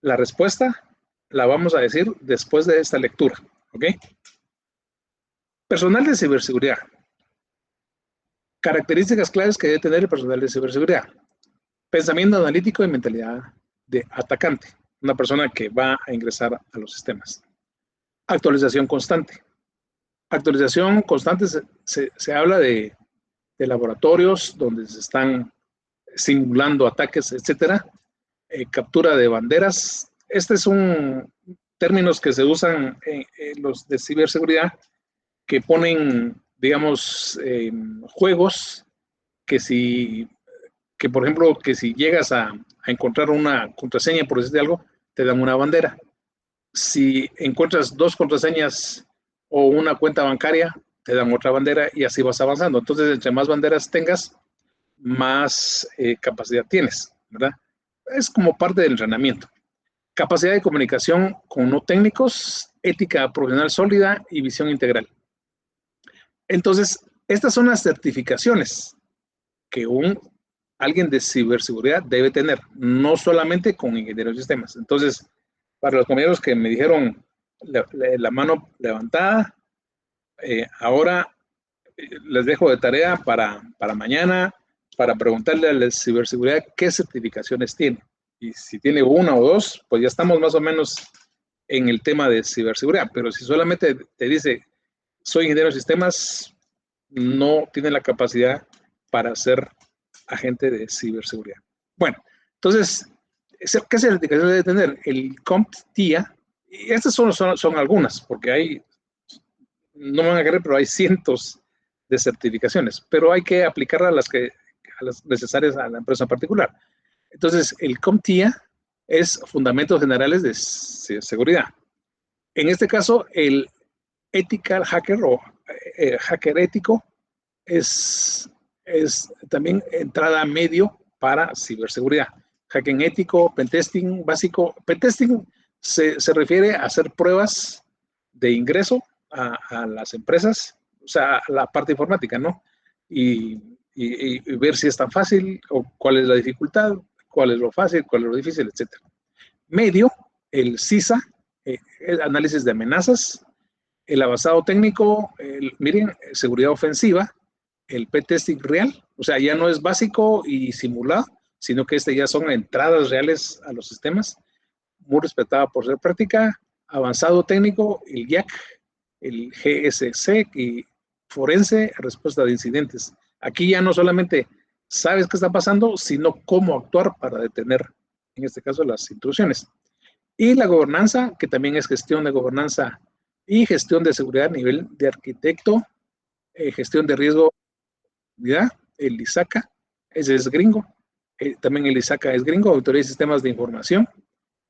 La respuesta la vamos a decir después de esta lectura. ¿Ok? Personal de ciberseguridad. Características claves que debe tener el personal de ciberseguridad. Pensamiento analítico y mentalidad de atacante. Una persona que va a ingresar a los sistemas. Actualización constante. Actualización constante se habla de laboratorios donde se están simulando ataques, etcétera. Captura de banderas este es un términos que se usan en los de ciberseguridad que ponen, digamos, juegos que por ejemplo, que si llegas a encontrar una contraseña, por decirte algo, te dan una bandera. Si encuentras 2 contraseñas o una cuenta bancaria, te dan otra bandera y así vas avanzando. Entonces, entre más banderas tengas, más capacidad tienes, ¿verdad? Es como parte del entrenamiento. Capacidad de comunicación con no técnicos, ética profesional sólida y visión integral. Entonces, estas son las certificaciones que alguien de ciberseguridad debe tener, no solamente con ingenieros de sistemas. Entonces, para los compañeros que me dijeron la mano levantada, ahora les dejo de tarea para mañana, para preguntarle a la ciberseguridad qué certificaciones tiene. Y si tiene 1 o 2, pues ya estamos más o menos en el tema de ciberseguridad. Pero si solamente te dice, soy ingeniero de sistemas, no tiene la capacidad para ser agente de ciberseguridad. Bueno, entonces, ¿qué certificación debe tener? El CompTIA, y estas son algunas, porque hay, no me van a creer, pero hay cientos de certificaciones, pero hay que aplicar a las necesarias a la empresa en particular. Entonces, el CompTIA es Fundamentos Generales de Seguridad. En este caso, el Ethical Hacker o Hacker Ético es también entrada medio para ciberseguridad. Hacking ético, pentesting básico. Pentesting se refiere a hacer pruebas de ingreso a las empresas, o sea, la parte informática, ¿no? Y ver si es tan fácil o cuál es la dificultad, cuál es lo fácil, cuál es lo difícil, etc. Medio, el CISA, el análisis de amenazas, el avanzado técnico, miren, seguridad ofensiva, el P-Testing real, o sea, ya no es básico y simulado, sino que ya son entradas reales a los sistemas, muy respetada por ser práctica, avanzado técnico, el IAC, el GSC y forense, respuesta de incidentes. Aquí ya no solamente sabes qué está pasando, sino cómo actuar para detener, en este caso, las intrusiones. Y la gobernanza, que también es gestión de gobernanza y gestión de seguridad a nivel de arquitecto, gestión de riesgo, el ISACA, ese es gringo, también el ISACA es gringo, Auditoría de Sistemas de Información,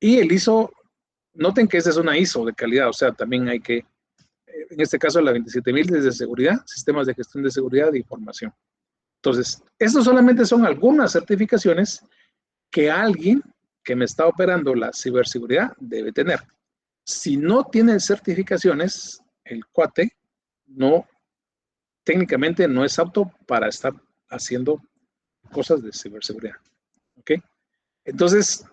y el ISO, noten que esta es una ISO de calidad, o sea, también hay que, en este caso la 27000 es de seguridad, sistemas de gestión de seguridad de información. Entonces, estos solamente son algunas certificaciones que alguien que me está operando la ciberseguridad debe tener. Si no tienen certificaciones, el cuate técnicamente no es apto para estar haciendo cosas de ciberseguridad. ¿Ok? Entonces,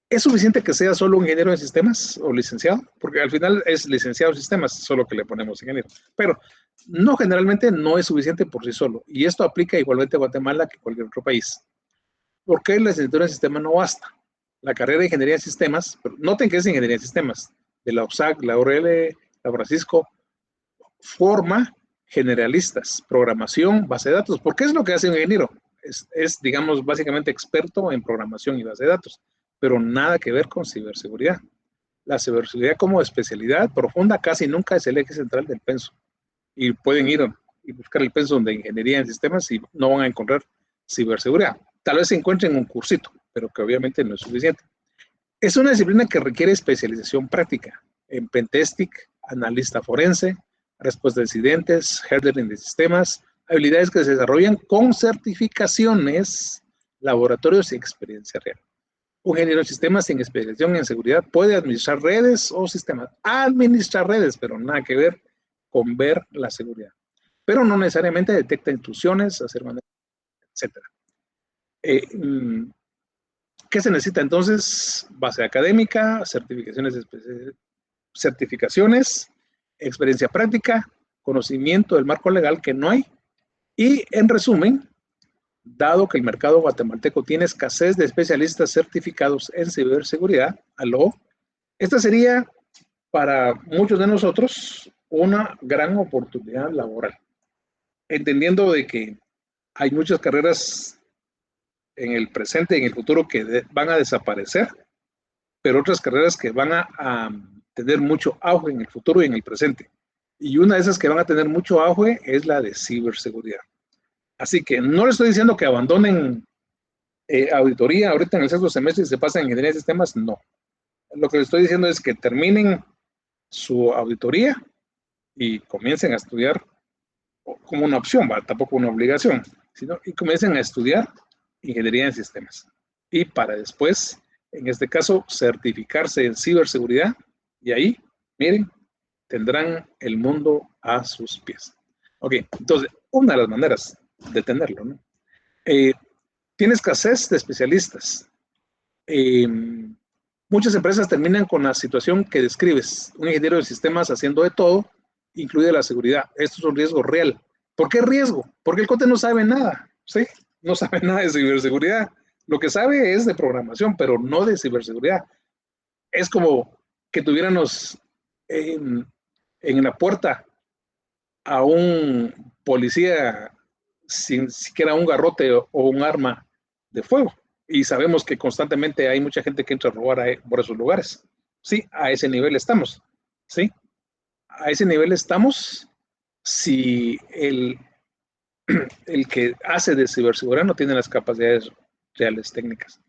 ¿es suficiente que sea solo un ingeniero de sistemas o licenciado? Porque al final es licenciado en sistemas, solo que le ponemos ingeniero. Pero no, generalmente no es suficiente por sí solo. Y esto aplica igualmente a Guatemala que cualquier otro país. ¿Por qué la licenciatura en sistemas no basta? La carrera de ingeniería de sistemas, pero noten que es ingeniería de sistemas, de la USAC, la URL, la Francisco, forma generalistas, programación, base de datos. ¿Por qué es lo que hace un ingeniero? Es, digamos, básicamente experto en programación y base de datos, pero nada que ver con ciberseguridad. La ciberseguridad como especialidad profunda casi nunca es el eje central del pensum. Y pueden ir y buscar el pensum de ingeniería en sistemas y no van a encontrar ciberseguridad. Tal vez se encuentren un cursito, pero que obviamente no es suficiente. Es una disciplina que requiere especialización práctica en pentesting, analista forense, respuesta de incidentes, hardening de sistemas, habilidades que se desarrollan con certificaciones, laboratorios y experiencia real. Un ingeniero de sistemas sin especialización en seguridad puede administrar redes o sistemas. Administrar redes, pero nada que ver con ver la seguridad. Pero no necesariamente detecta intrusiones, hacer manejo, etc. ¿Qué se necesita entonces? Base académica, certificaciones, experiencia práctica, conocimiento del marco legal que no hay. Y en resumen, dado que el mercado guatemalteco tiene escasez de especialistas certificados en ciberseguridad, esta sería para muchos de nosotros una gran oportunidad laboral. Entendiendo de que hay muchas carreras en el presente y en el futuro que van a desaparecer pero otras carreras que van a tener mucho auge en el futuro y en el presente. Y una de esas que van a tener mucho auge es la de ciberseguridad. Así que no les estoy diciendo que abandonen auditoría ahorita en el sexto semestre y se pasen a ingeniería de sistemas, no. Lo que les estoy diciendo es que terminen su auditoría y comiencen a estudiar como una opción, ¿va? Tampoco una obligación, sino y comiencen a estudiar ingeniería en sistemas. Y para después, en este caso, certificarse en ciberseguridad y ahí, miren, tendrán el mundo a sus pies. Ok, entonces, una de las maneras de tenerlo, ¿no? Tiene escasez de especialistas. Muchas empresas terminan con la situación que describes, un ingeniero de sistemas haciendo de todo, incluida la seguridad. Esto es un riesgo real. ¿Por qué riesgo? Porque el COTE no sabe nada, ¿sí? No sabe nada de ciberseguridad. Lo que sabe es de programación, pero no de ciberseguridad. Es como que tuviéramos en la puerta a un policía sin siquiera un garrote o un arma de fuego. Y sabemos que constantemente hay mucha gente que entra a robar por esos lugares. Sí, a ese nivel estamos. Sí, a ese nivel estamos si el que hace de ciberseguridad no tiene las capacidades reales técnicas.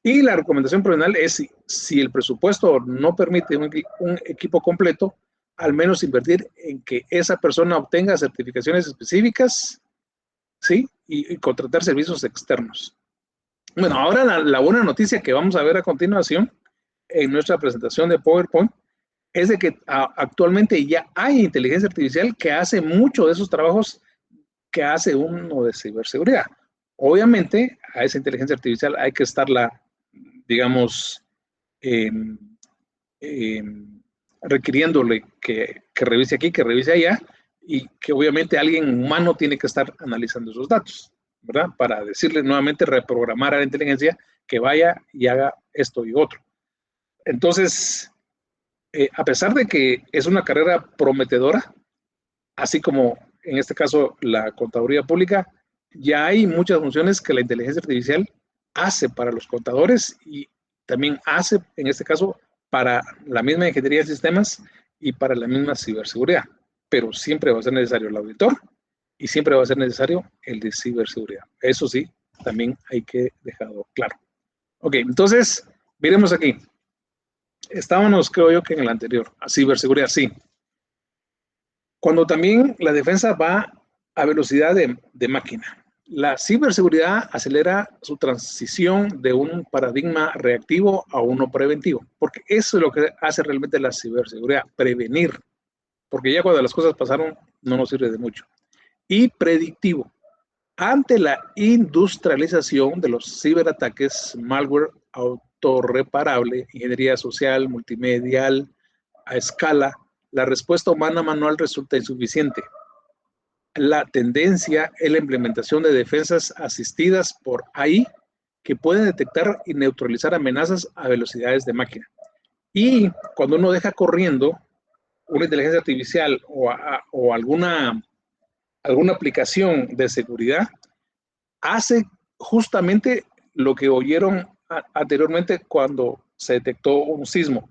Y la recomendación profesional es si el presupuesto no permite un equipo completo, al menos invertir en que esa persona obtenga certificaciones específicas, ¿sí? Y contratar servicios externos. Bueno, ahora la buena noticia que vamos a ver a continuación en nuestra presentación de PowerPoint es de que actualmente ya hay inteligencia artificial que hace mucho de esos trabajos que hace uno de ciberseguridad. Obviamente, a esa inteligencia artificial hay que estarla, digamos, requiriéndole que revise aquí, que revise allá, y que obviamente alguien humano tiene que estar analizando esos datos, ¿verdad? Para decirle nuevamente, reprogramar a la inteligencia que vaya y haga esto y otro. Entonces, a pesar de que es una carrera prometedora, así como en este caso la contaduría pública, ya hay muchas funciones que la inteligencia artificial hace para los contadores y también hace, en este caso, para la misma ingeniería de sistemas y para la misma ciberseguridad. Pero siempre va a ser necesario el auditor y siempre va a ser necesario el de ciberseguridad. Eso sí, también hay que dejarlo claro. Ok, entonces, miremos aquí. Estábamos, creo yo, que en el anterior, a ciberseguridad, sí. Cuando también la defensa va a velocidad de máquina. La ciberseguridad acelera su transición de un paradigma reactivo a uno preventivo, porque eso es lo que hace realmente la ciberseguridad, prevenir, porque ya cuando las cosas pasaron no nos sirve de mucho. Y predictivo. Ante la industrialización de los ciberataques, malware autorreparable, ingeniería social, multimedial, a escala, la respuesta humana manual resulta insuficiente. La tendencia es la implementación de defensas asistidas por AI que pueden detectar y neutralizar amenazas a velocidades de máquina. Y cuando uno deja corriendo una inteligencia artificial o alguna aplicación de seguridad, hace justamente lo que oyeron anteriormente cuando se detectó un sismo.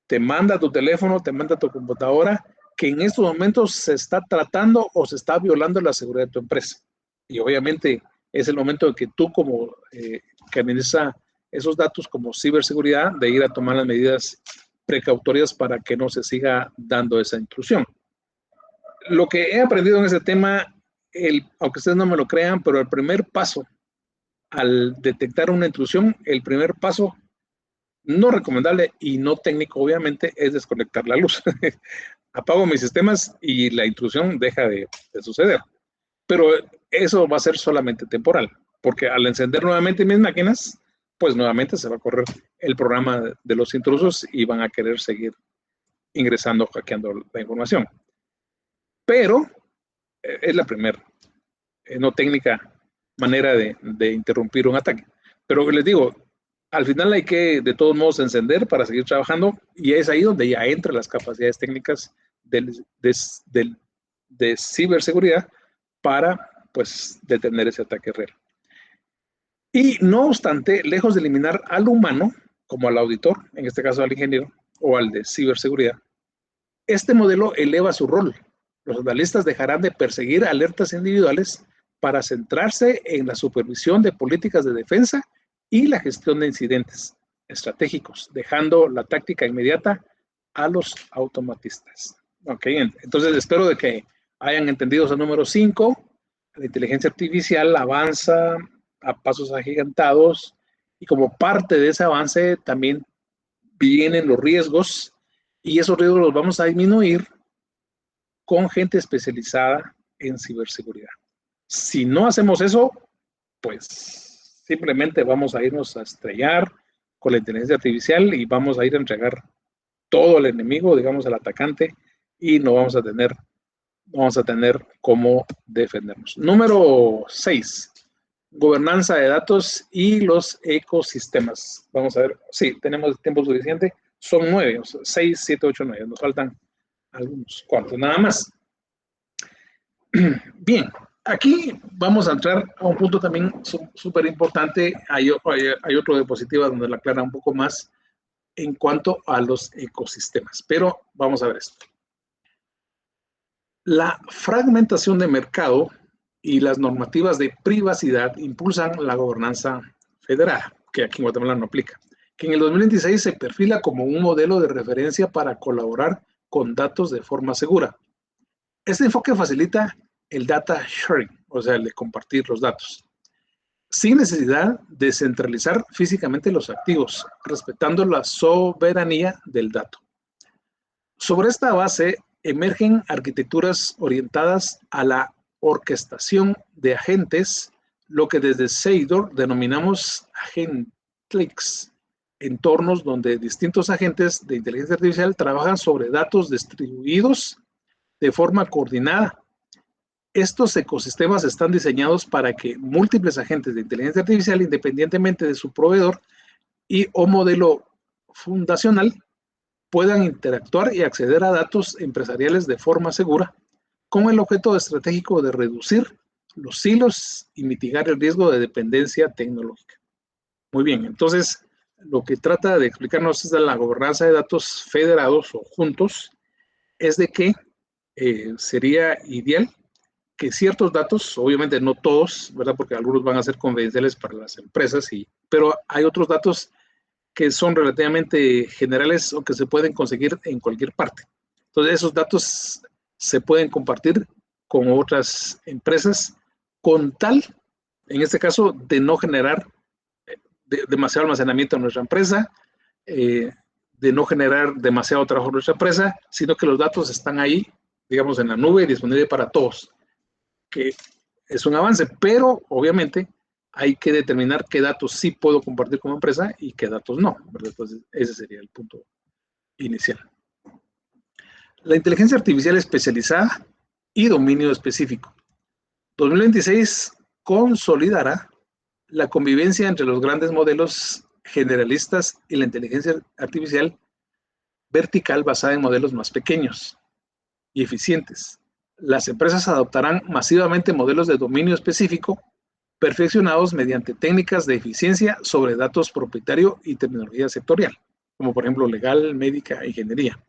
Te manda tu teléfono, te manda tu computadora, que en estos momentos se está tratando o se está violando la seguridad de tu empresa. Y obviamente es el momento en que tú como que administra esos datos como ciberseguridad, de ir a tomar las medidas precautorias para que no se siga dando esa intrusión. Lo que he aprendido en ese tema, aunque ustedes no me lo crean, pero el primer paso al detectar una intrusión, el primer paso no recomendable y no técnico, obviamente, es desconectar la luz. Apago mis sistemas y la intrusión deja de suceder. Pero eso va a ser solamente temporal, porque al encender nuevamente mis máquinas, pues nuevamente se va a correr el programa de los intrusos y van a querer seguir ingresando, hackeando la información. Pero es la primera, no técnica manera de interrumpir un ataque. Pero les digo, al final hay que de todos modos encender para seguir trabajando y es ahí donde ya entran las capacidades técnicas de ciberseguridad para pues detener ese ataque real. Y no obstante, lejos de eliminar al humano, como al auditor, en este caso al ingeniero, o al de ciberseguridad. Este modelo eleva su rol. Los analistas dejarán de perseguir alertas individuales para centrarse en la supervisión de políticas de defensa y la gestión de incidentes estratégicos, dejando la táctica inmediata a los automatistas. Ok, entonces espero de que hayan entendido ese número 5. La inteligencia artificial avanza a pasos agigantados y como parte de ese avance también vienen los riesgos y esos riesgos los vamos a disminuir con gente especializada en ciberseguridad. Si no hacemos eso, pues simplemente vamos a irnos a estrellar con la inteligencia artificial y vamos a ir a entregar todo al enemigo, digamos al atacante, y no vamos a tener cómo defendernos. Número 6, gobernanza de datos y los ecosistemas. Vamos a ver, sí, tenemos tiempo suficiente. Son 9, 6, 7, 8, 9. Nos faltan algunos cuantos, nada más. Bien, aquí vamos a entrar a un punto también súper importante. Hay otro diapositiva donde la aclara un poco más en cuanto a los ecosistemas, pero vamos a ver esto. La fragmentación de mercado y las normativas de privacidad impulsan la gobernanza federal, que aquí en Guatemala no aplica, que en el 2026 se perfila como un modelo de referencia para colaborar con datos de forma segura. Este enfoque facilita el data sharing, o sea, el de compartir los datos, sin necesidad de centralizar físicamente los activos, respetando la soberanía del dato. Sobre esta base, emergen arquitecturas orientadas a la orquestación de agentes, lo que desde Seidor denominamos Agentix, entornos donde distintos agentes de inteligencia artificial trabajan sobre datos distribuidos de forma coordinada. Estos ecosistemas están diseñados para que múltiples agentes de inteligencia artificial, independientemente de su proveedor o modelo fundacional, puedan interactuar y acceder a datos empresariales de forma segura, con el objeto estratégico de reducir los silos y mitigar el riesgo de dependencia tecnológica. Muy bien, entonces lo que trata de explicarnos es de la gobernanza de datos federados o juntos, es de que sería ideal que ciertos datos, obviamente no todos, ¿verdad? Porque algunos van a ser confidenciales para las empresas, pero hay otros datos que son relativamente generales o que se pueden conseguir en cualquier parte. Entonces, esos datos se pueden compartir con otras empresas con tal, en este caso, de no generar demasiado almacenamiento en nuestra empresa, de no generar demasiado trabajo en nuestra empresa, sino que los datos están ahí, digamos, en la nube disponible para todos, que es un avance, pero obviamente hay que determinar qué datos sí puedo compartir como empresa y qué datos no, ¿verdad? Entonces, ese sería el punto inicial. La inteligencia artificial especializada y dominio específico. 2026 consolidará la convivencia entre los grandes modelos generalistas y la inteligencia artificial vertical basada en modelos más pequeños y eficientes. Las empresas adoptarán masivamente modelos de dominio específico perfeccionados mediante técnicas de eficiencia sobre datos propietario y tecnología sectorial, como por ejemplo legal, médica, ingeniería.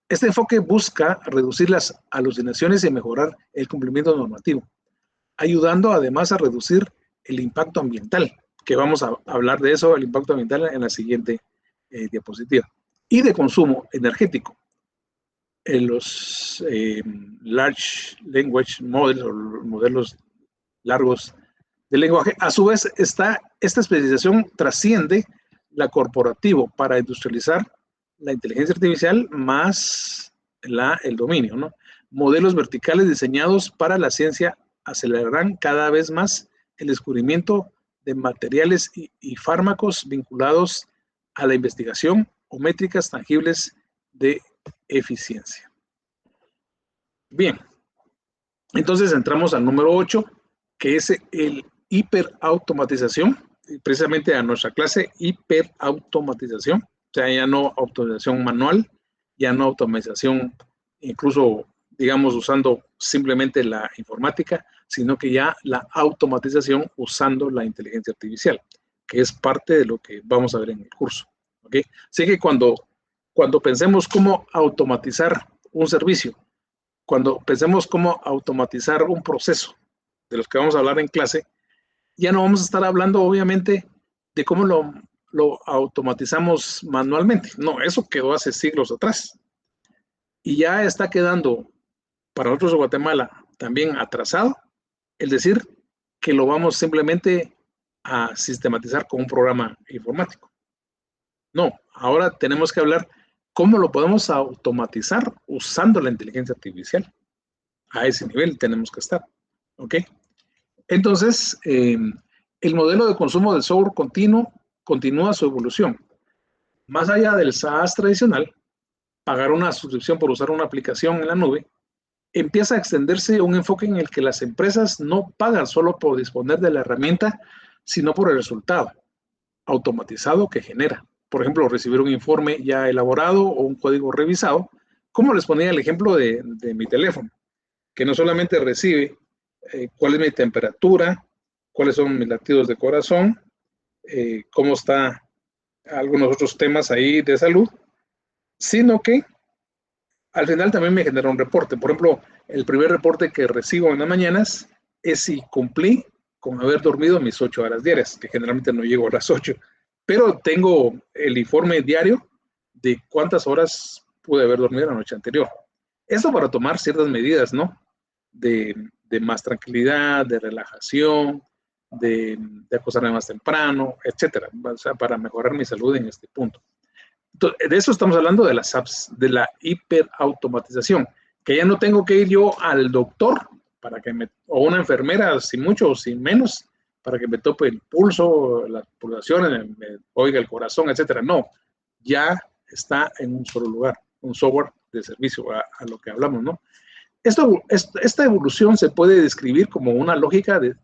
Este enfoque busca reducir las alucinaciones y mejorar el cumplimiento normativo, ayudando además a reducir el impacto ambiental, que vamos a hablar de eso, el impacto ambiental en la siguiente diapositiva, y de consumo energético. En los Large Language Models o modelos largos de lenguaje, a su vez esta especialización trasciende la corporativo para industrializar la inteligencia artificial más el dominio, ¿no? Modelos verticales diseñados para la ciencia acelerarán cada vez más el descubrimiento de materiales y fármacos vinculados a la investigación o métricas tangibles de eficiencia. Bien, entonces entramos al número 8, que es el hiperautomatización, precisamente a nuestra clase hiperautomatización, o sea, ya no automatización manual, ya no automatización incluso, digamos, usando simplemente la informática, sino que ya la automatización usando la inteligencia artificial, que es parte de lo que vamos a ver en el curso. ¿ok? Así que cuando pensemos cómo automatizar un servicio, cuando pensemos cómo automatizar un proceso de los que vamos a hablar en clase, ya no vamos a estar hablando, obviamente, de cómo lo automatizamos manualmente. No, eso quedó hace siglos atrás. Y ya está quedando para nosotros en Guatemala también atrasado el decir que lo vamos simplemente a sistematizar con un programa informático. No, ahora tenemos que hablar cómo lo podemos automatizar usando la inteligencia artificial. A ese nivel tenemos que estar. ¿Ok? Entonces, el modelo de consumo del software continuo continúa su evolución. Más allá del SaaS tradicional, pagar una suscripción por usar una aplicación en la nube, empieza a extenderse un enfoque en el que las empresas no pagan solo por disponer de la herramienta, sino por el resultado automatizado que genera. Por ejemplo, recibir un informe ya elaborado o un código revisado, como les ponía el ejemplo de mi teléfono, que no solamente recibe cuál es mi temperatura, cuáles son mis latidos de corazón, cómo está algunos otros temas ahí de salud, sino que al final también me genera un reporte. Por ejemplo, el primer reporte que recibo en las mañanas es si cumplí con haber dormido mis 8 horas diarias, que generalmente no llego a las 8, pero tengo el informe diario de cuántas horas pude haber dormido la noche anterior. Esto para tomar ciertas medidas, ¿no? De más tranquilidad, de relajación, de acostarme más temprano, etcétera, o sea, para mejorar mi salud en este punto. Entonces, de eso estamos hablando de las apps, de la hiperautomatización, que ya no tengo que ir yo al doctor para que o una enfermera, sin mucho o sin menos, para que me tope el pulso, las pulsaciones, me oiga el corazón, etcétera. No, ya está en un solo lugar, un software de servicio, a lo que hablamos, ¿no? Esta evolución se puede describir como una lógica de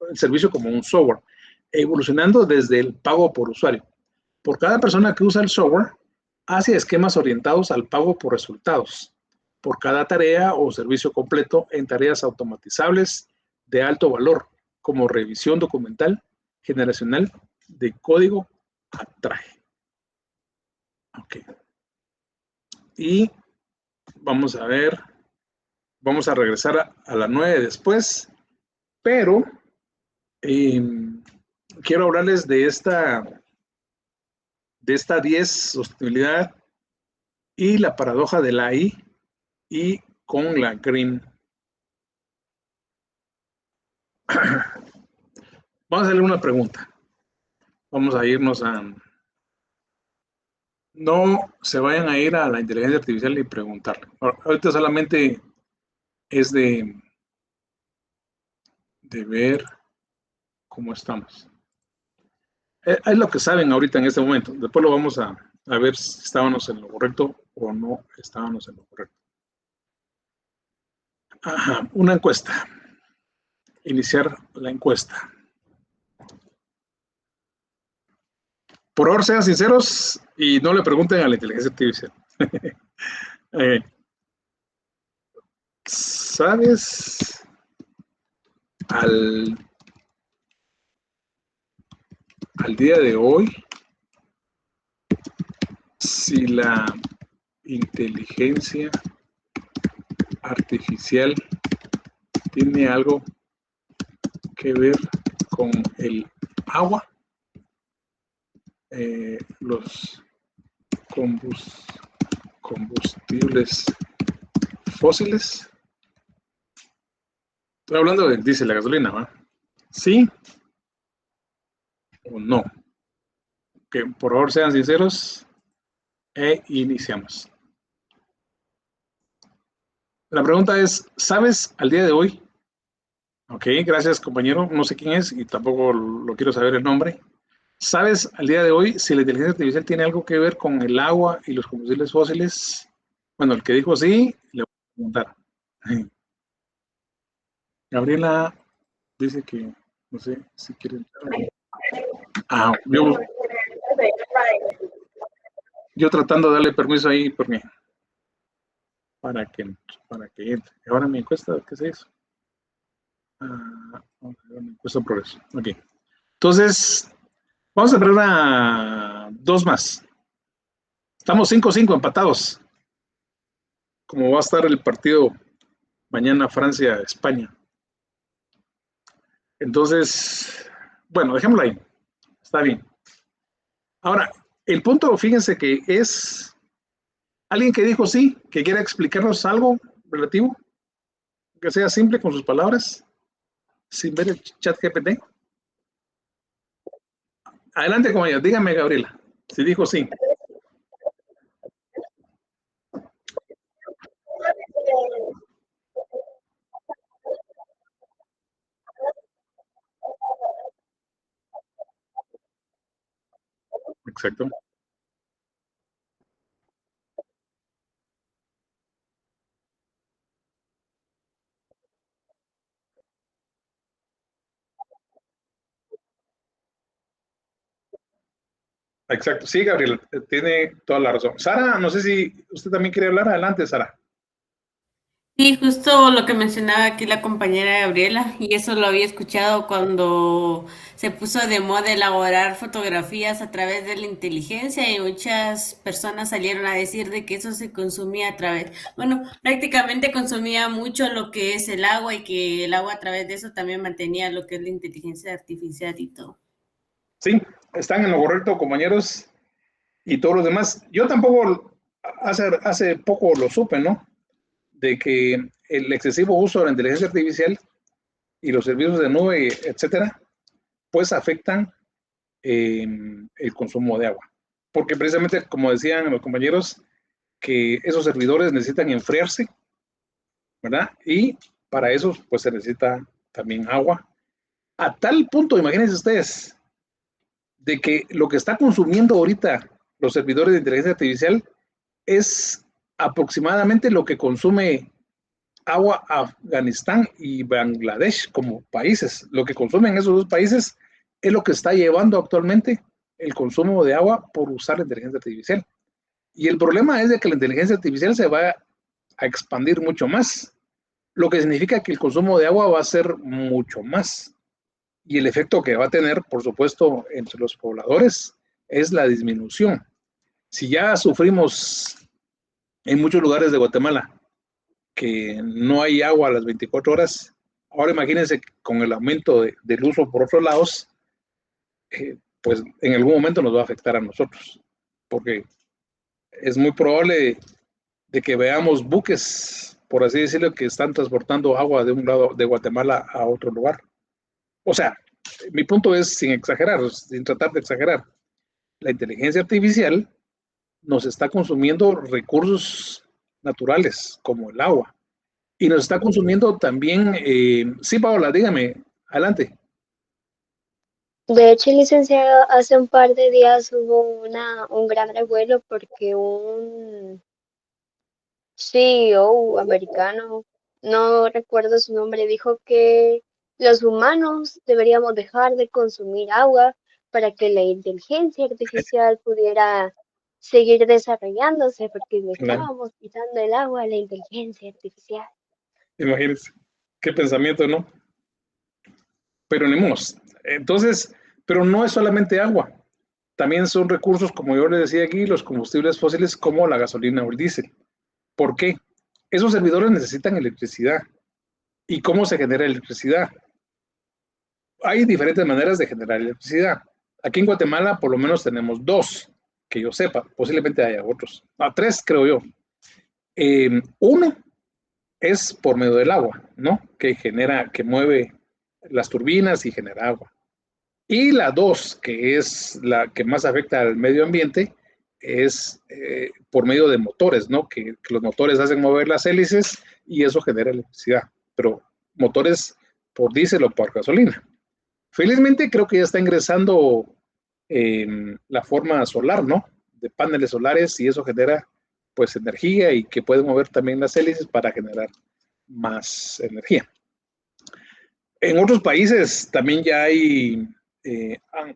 el servicio como un software, evolucionando desde el pago por usuario. Por cada persona que usa el software, hacia esquemas orientados al pago por resultados, por cada tarea o servicio completo en tareas automatizables de alto valor, como revisión documental generacional de código a traje. Ok. Y vamos a ver, vamos a regresar a la 9 después, pero quiero hablarles de esta 10, sostenibilidad y la paradoja de la I y con la green. Vamos a hacerle una pregunta. Vamos a irnos a... No se vayan a ir a la inteligencia artificial y preguntarle. Ahorita solamente es de ver cómo estamos. Es lo que saben ahorita en este momento. Después lo vamos a ver si estábamos en lo correcto o no estábamos en lo correcto. Ajá, una encuesta. Iniciar la encuesta. Por favor, sean sinceros y no le pregunten a la inteligencia artificial. ¿Sabes al día de hoy si la inteligencia artificial tiene algo que ver con el agua, los combustibles fósiles? Estoy hablando del diésel, la gasolina, ¿va? ¿Sí o no? Que por favor sean sinceros e iniciamos. La pregunta es, ¿sabes al día de hoy? Ok, gracias compañero, no sé quién es y tampoco lo quiero saber el nombre. ¿Sabes al día de hoy si la inteligencia artificial tiene algo que ver con el agua y los combustibles fósiles? Bueno, el que dijo sí, le voy a preguntar. Gabriela dice que, no sé si quiere entrar. Ah, yo tratando de darle permiso ahí porque para que entre. Ahora mi encuesta, ¿qué es eso? Vamos a ver una encuesta de progreso. Ok. Entonces, vamos a ver una dos más. Estamos 5-5 empatados. Como va a estar el partido mañana Francia-España. Entonces, bueno, dejémoslo ahí. Está bien. Ahora, el punto, fíjense que es alguien que dijo sí, que quiera explicarnos algo relativo, que sea simple con sus palabras, sin ver el chat GPT. Adelante, compañero. Dígame, Gabriela, si dijo sí. Exacto. Exacto. Sí, Gabriela, tiene toda la razón. Sara, no sé si usted también quiere hablar. Adelante, Sara. Sí, justo lo que mencionaba aquí la compañera Gabriela, y eso lo había escuchado cuando se puso de moda elaborar fotografías a través de la inteligencia y muchas personas salieron a decir de que eso se consumía a través, bueno, prácticamente consumía mucho lo que es el agua y que el agua a través de eso también mantenía lo que es la inteligencia artificial y todo. Sí, están en lo correcto, compañeros, y todos los demás. Yo tampoco hace poco lo supe, ¿no? De que el excesivo uso de la inteligencia artificial y los servicios de nube, etcétera, pues afectan el consumo de agua. Porque precisamente, como decían los compañeros, que esos servidores necesitan enfriarse, ¿verdad? Y para eso, pues se necesita también agua. A tal punto, imagínense ustedes, de que lo que está consumiendo ahorita los servidores de inteligencia artificial es aproximadamente lo que consume agua Afganistán y Bangladesh como países. Lo que consumen esos dos países es lo que está llevando actualmente el consumo de agua por usar la inteligencia artificial. Y el problema es de que la inteligencia artificial se va a expandir mucho más, lo que significa que el consumo de agua va a ser mucho más. Y el efecto que va a tener, por supuesto, entre los pobladores es la disminución. Si ya sufrimos en muchos lugares de Guatemala que no hay agua a las 24 horas, ahora imagínense con el aumento del uso por otros lados, pues en algún momento nos va a afectar a nosotros, porque es muy probable de que veamos buques, por así decirlo, que están transportando agua de un lado de Guatemala a otro lugar. O sea, mi punto es, sin exagerar, sin tratar de exagerar, la inteligencia artificial nos está consumiendo recursos naturales como el agua y nos está consumiendo también, sí, Paola, dígame, adelante. De hecho, licenciado, hace un par de días hubo un gran revuelo porque un CEO americano, no recuerdo su nombre, dijo que los humanos deberíamos dejar de consumir agua para que la inteligencia artificial pudiera seguir desarrollándose porque le Claro. estábamos quitando el agua a la inteligencia artificial. Imagínense, qué pensamiento, ¿no? Pero ni modo. Entonces, pero no es solamente agua, también son recursos, como yo les decía aquí, los combustibles fósiles como la gasolina o el diésel. ¿Por qué? Esos servidores necesitan electricidad. ¿Y cómo se genera electricidad? Hay diferentes maneras de generar electricidad. Aquí en Guatemala por lo menos tenemos dos, que yo sepa, posiblemente haya otros. Tres creo yo. Uno es por medio del agua, ¿no? Que genera, que mueve las turbinas y genera agua. Y la dos, que es la que más afecta al medio ambiente, es por medio de motores, ¿no? Que los motores hacen mover las hélices y eso genera electricidad. Pero motores por diésel o por gasolina. Felizmente creo que ya está ingresando la forma solar, ¿no? De paneles solares y eso genera pues energía y que puede mover también las hélices para generar más energía. En otros países también ya hay,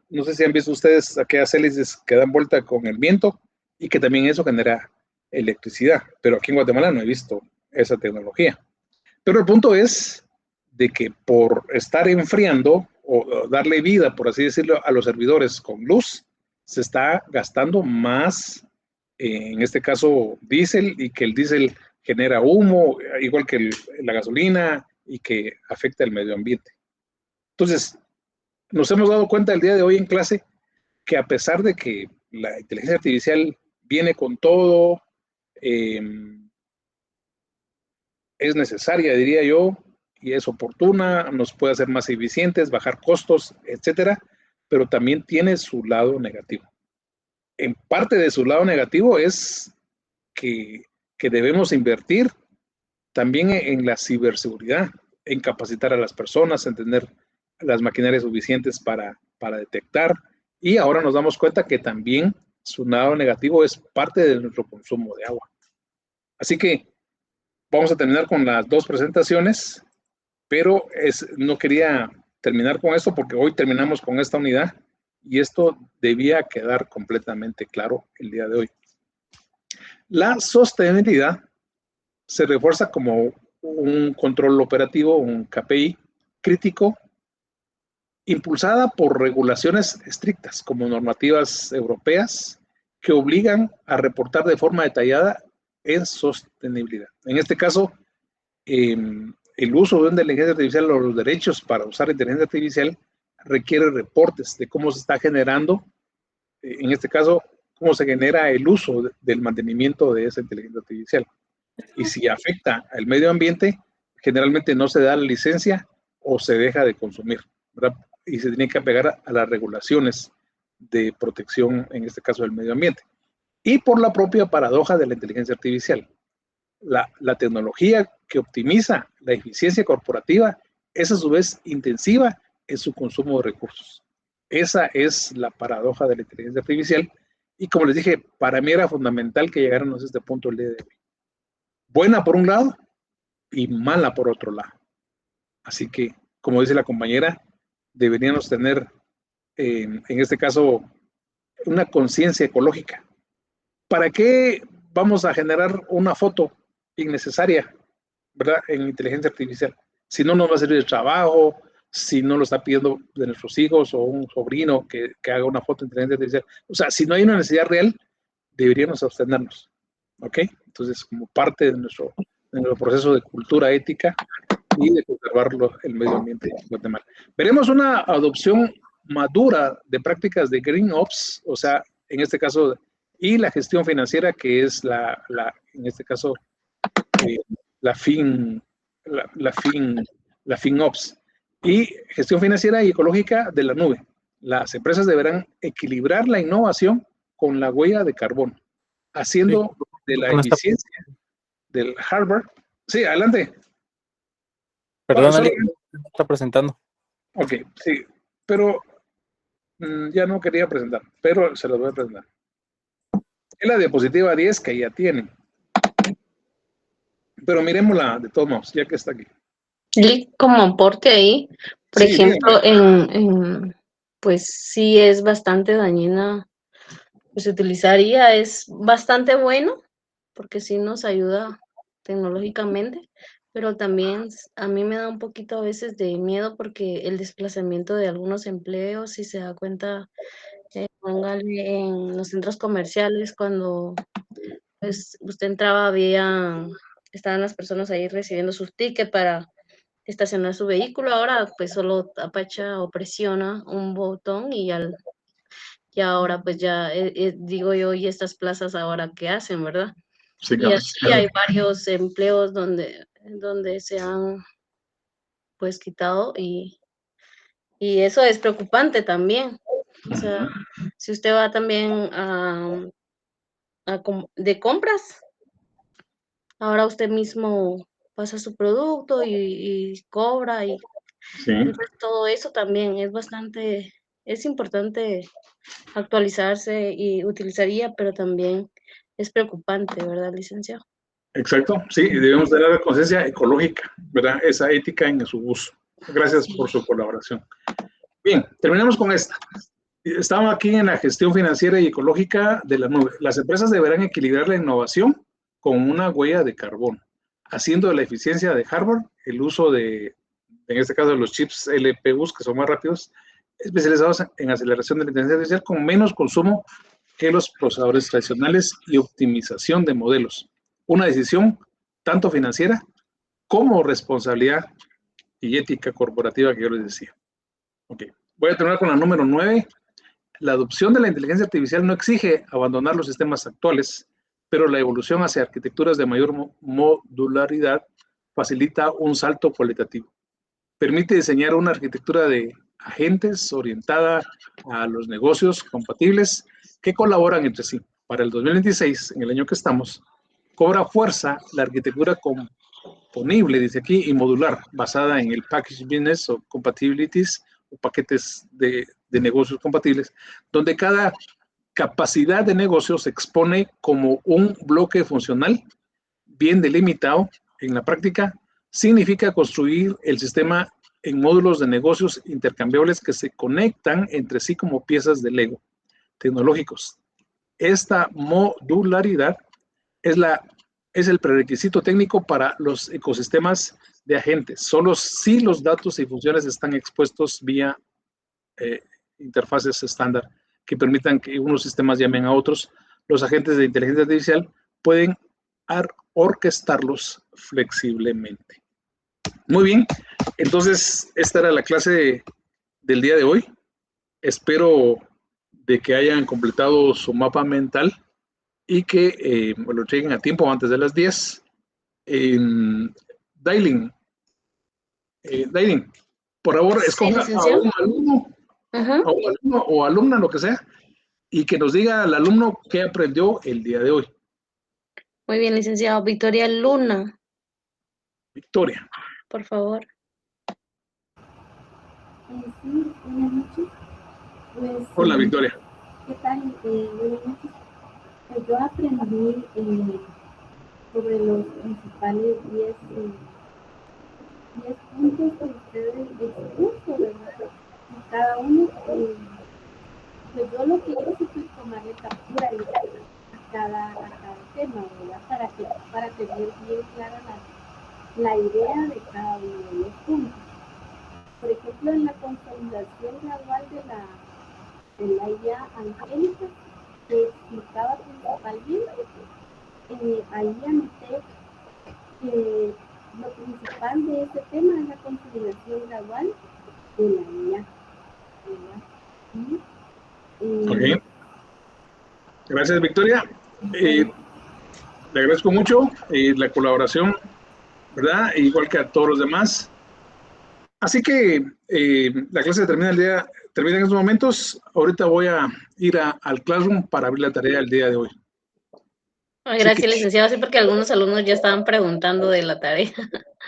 no sé si han visto ustedes aquellas hélices que dan vuelta con el viento y que también eso genera electricidad, pero aquí en Guatemala no he visto esa tecnología. Pero el punto es de que por estar enfriando o darle vida, por así decirlo, a los servidores con luz, se está gastando más, en este caso, diésel, y que el diésel genera humo, igual que la gasolina, y que afecta el medio ambiente. Entonces, nos hemos dado cuenta el día de hoy en clase que a pesar de que la inteligencia artificial viene con todo, es necesaria, diría yo, y es oportuna, nos puede hacer más eficientes, bajar costos, etcétera, pero también tiene su lado negativo. En parte de su lado negativo es que debemos invertir también en la ciberseguridad, en capacitar a las personas, en tener las maquinarias suficientes para detectar, y ahora nos damos cuenta que también su lado negativo es parte de nuestro consumo de agua. Así que vamos a terminar con las dos presentaciones, pero no quería terminar con esto porque hoy terminamos con esta unidad y esto debía quedar completamente claro el día de hoy. La sostenibilidad se refuerza como un control operativo, un KPI crítico, impulsada por regulaciones estrictas como normativas europeas que obligan a reportar de forma detallada en sostenibilidad. En este caso, el uso de una inteligencia artificial o los derechos para usar inteligencia artificial requiere reportes de cómo se está generando, en este caso, cómo se genera el uso del mantenimiento de esa inteligencia artificial. Y si afecta al medio ambiente, generalmente no se da la licencia o se deja de consumir, ¿verdad? Y se tiene que apegar a las regulaciones de protección, en este caso del medio ambiente. Y por la propia paradoja de la inteligencia artificial. La tecnología que optimiza la eficiencia corporativa es a su vez intensiva en su consumo de recursos. Esa es la paradoja de la inteligencia artificial y como les dije, para mí era fundamental que llegáramos a este punto el día de hoy. Buena por un lado y mala por otro lado. Así que, como dice la compañera, deberíamos tener, en este caso, una conciencia ecológica. ¿Para qué vamos a generar una foto innecesaria, verdad, en inteligencia artificial? Si no nos va a servir de trabajo, si no lo está pidiendo de nuestros hijos o un sobrino que haga una foto en inteligencia artificial. O sea, si no hay una necesidad real, deberíamos abstenernos. ¿Ok? Entonces, como parte de nuestro proceso de cultura ética y de conservar el medio ambiente en Guatemala. Veremos una adopción madura de prácticas de Green Ops, o sea, en este caso, y la gestión financiera, que es en este caso, la FinOps, y gestión financiera y ecológica de la nube. Las empresas deberán equilibrar la innovación con la huella de carbono, haciendo de la eficiencia del hardware. Sí, adelante. Perdón, Ali, está presentando. Ok, sí, pero ya no quería presentar, pero se los voy a presentar. Es la diapositiva 10 que ya tienen. Pero miremosla de todos modos, ya que está aquí. Y como aporte ahí, por Sí, ejemplo, pues sí es bastante dañina, pues utilizaría, es bastante bueno, porque sí nos ayuda tecnológicamente, pero también a mí me da un poquito a veces de miedo porque el desplazamiento de algunos empleos, si se da cuenta, póngale en los centros comerciales, cuando pues usted entraba, estaban las personas ahí recibiendo sus tickets para estacionar su vehículo, ahora pues solo apacha o presiona un botón y ahora pues ya digo yo, y estas plazas ahora qué hacen, ¿verdad? Sí, Y así hay varios empleos donde se han pues quitado y eso es preocupante también. O sea, si usted va también de compras, ahora usted mismo pasa su producto y cobra y sí. entonces todo eso también es importante actualizarse y utilizaría, pero también es preocupante, ¿verdad, licenciado? Exacto, sí, debemos tener la conciencia ecológica, ¿verdad? Esa ética en su uso. Gracias por su colaboración. Bien, terminamos con esta. Estamos aquí en la gestión financiera y ecológica de la nube. Las empresas deberán equilibrar la innovación con una huella de carbono, haciendo de la eficiencia de hardware, el uso en este caso de los chips LPUs, que son más rápidos, especializados en aceleración de la inteligencia artificial con menos consumo que los procesadores tradicionales y optimización de modelos. Una decisión tanto financiera como responsabilidad y ética corporativa que yo les decía. Ok, voy a terminar con la número 9. La adopción de la inteligencia artificial no exige abandonar los sistemas actuales, pero la evolución hacia arquitecturas de mayor modularidad facilita un salto cualitativo. Permite diseñar una arquitectura de agentes orientada a los negocios compatibles que colaboran entre sí. Para el 2026, en el año que estamos, cobra fuerza la arquitectura componible, dice aquí, y modular, basada en el package business o compatibilities o paquetes de negocios compatibles, donde cada capacidad de negocio se expone como un bloque funcional bien delimitado. En la práctica, significa construir el sistema en módulos de negocios intercambiables que se conectan entre sí como piezas de Lego tecnológicos. Esta modularidad es el prerequisito técnico para los ecosistemas de agentes. Solo si los datos y funciones están expuestos vía interfaces estándar que permitan que unos sistemas llamen a otros, los agentes de inteligencia artificial pueden orquestarlos flexiblemente. Muy bien, entonces esta era la clase del día de hoy. Espero de que hayan completado su mapa mental y que lo lleguen a tiempo antes de las 10. Dailin, por favor, escoja a un alumno, a un alumno o alumna, lo que sea, y que nos diga al alumno qué aprendió el día de hoy. Muy bien, licenciado. Victoria Luna, Victoria. por favor. Sí, buenas noches. Pues, Hola, Victoria. ¿Qué tal? Buenas noches. Pues yo aprendí sobre los principales 10 puntos que ustedes expuso, ¿verdad? Y cada uno, pues yo lo que hice fue tomarle captura a cada tema, ¿verdad? Para tener bien clara la idea de cada uno de los puntos. Por ejemplo, en la consolidación gradual de la IA angélica, que explicaba principalmente, ahí anoté que lo principal de este tema es la consolidación gradual de la IA. Ok. Gracias, Victoria. Le agradezco mucho la colaboración, ¿verdad? Igual que a todos los demás. Así que la clase termina en estos momentos. Ahorita voy a ir al Classroom para abrir la tarea del día de hoy. Gracias, licenciado. Sí, porque algunos alumnos ya estaban preguntando de la tarea.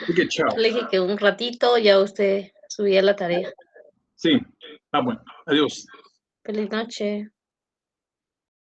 Así que chao. Le dije que un ratito ya usted subía la tarea. Sí. Bueno. Adiós. Feliz noche.